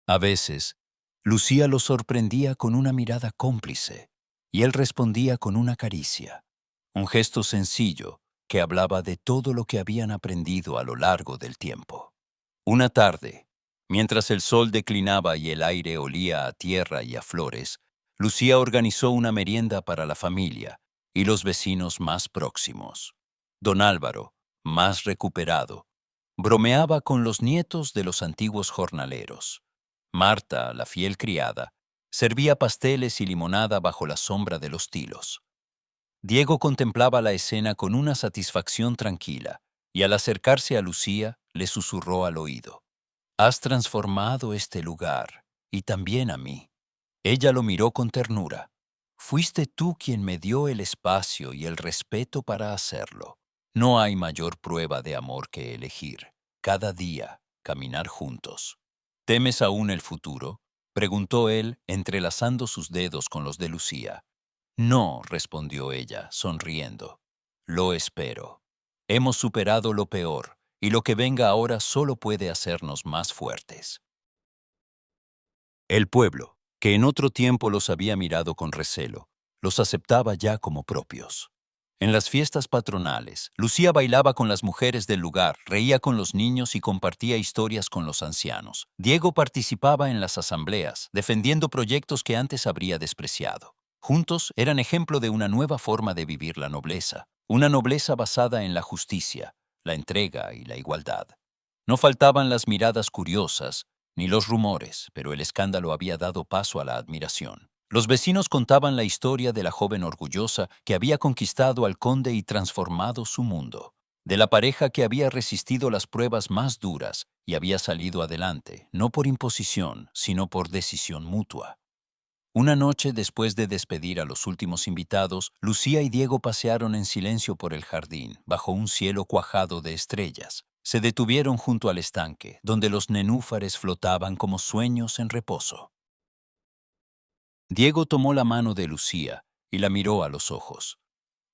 A veces, Lucía lo sorprendía con una mirada cómplice y él respondía con una caricia, un gesto sencillo que hablaba de todo lo que habían aprendido a lo largo del tiempo. Una tarde, mientras el sol declinaba y el aire olía a tierra y a flores, Lucía organizó una merienda para la familia y los vecinos más próximos. Don Álvaro, más recuperado, bromeaba con los nietos de los antiguos jornaleros. Marta, la fiel criada, servía pasteles y limonada bajo la sombra de los tilos. Diego contemplaba la escena con una satisfacción tranquila y al acercarse a Lucía le susurró al oído: «Has transformado este lugar y también a mí». Ella lo miró con ternura. «Fuiste tú quien me dio el espacio y el respeto para hacerlo. No hay mayor prueba de amor que elegir, cada día, caminar juntos». «¿Temes aún el futuro?», preguntó él, entrelazando sus dedos con los de Lucía. «No», respondió ella, sonriendo. «Lo espero. Hemos superado lo peor, y lo que venga ahora solo puede hacernos más fuertes». El pueblo, que en otro tiempo los había mirado con recelo, los aceptaba ya como propios. En las fiestas patronales, Lucía bailaba con las mujeres del lugar, reía con los niños y compartía historias con los ancianos. Diego participaba en las asambleas, defendiendo proyectos que antes habría despreciado. Juntos eran ejemplo de una nueva forma de vivir la nobleza, una nobleza basada en la justicia, la entrega y la igualdad. No faltaban las miradas curiosas, ni los rumores, pero el escándalo había dado paso a la admiración. Los vecinos contaban la historia de la joven orgullosa que había conquistado al conde y transformado su mundo, de la pareja que había resistido las pruebas más duras y había salido adelante, no por imposición, sino por decisión mutua. Una noche, después de despedir a los últimos invitados, Lucía y Diego pasearon en silencio por el jardín, bajo un cielo cuajado de estrellas. Se detuvieron junto al estanque, donde los nenúfares flotaban como sueños en reposo. Diego tomó la mano de Lucía y la miró a los ojos.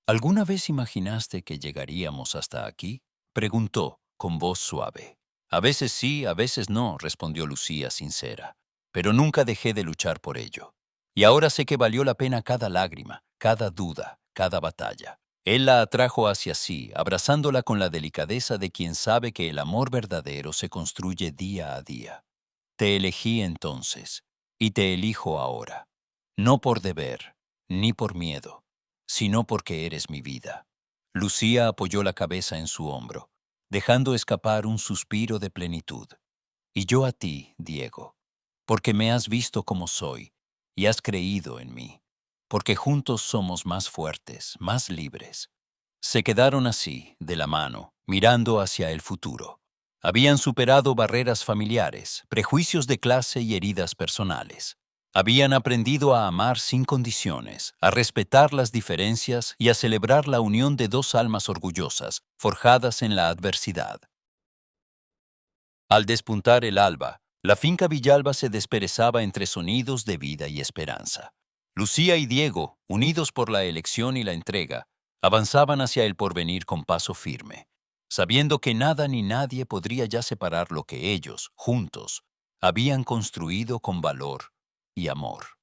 «¿Alguna vez imaginaste que llegaríamos hasta aquí?», preguntó, con voz suave. «A veces sí, a veces no», respondió Lucía sincera, «pero nunca dejé de luchar por ello. Y ahora sé que valió la pena cada lágrima, cada duda, cada batalla». Él la atrajo hacia sí, abrazándola con la delicadeza de quien sabe que el amor verdadero se construye día a día. «Te elegí entonces, y te elijo ahora. No por deber, ni por miedo, sino porque eres mi vida». Lucía apoyó la cabeza en su hombro, dejando escapar un suspiro de plenitud. «Y yo a ti, Diego, porque me has visto como soy y has creído en mí, porque juntos somos más fuertes, más libres». Se quedaron así, de la mano, mirando hacia el futuro. Habían superado barreras familiares, prejuicios de clase y heridas personales. Habían aprendido a amar sin condiciones, a respetar las diferencias y a celebrar la unión de dos almas orgullosas, forjadas en la adversidad. Al despuntar el alba, la finca Villalba se desperezaba entre sonidos de vida y esperanza. Lucía y Diego, unidos por la elección y la entrega, Avanzaban hacia el porvenir con paso firme, sabiendo que nada ni nadie podría ya separar lo que ellos, juntos, habían construido con valor y amor.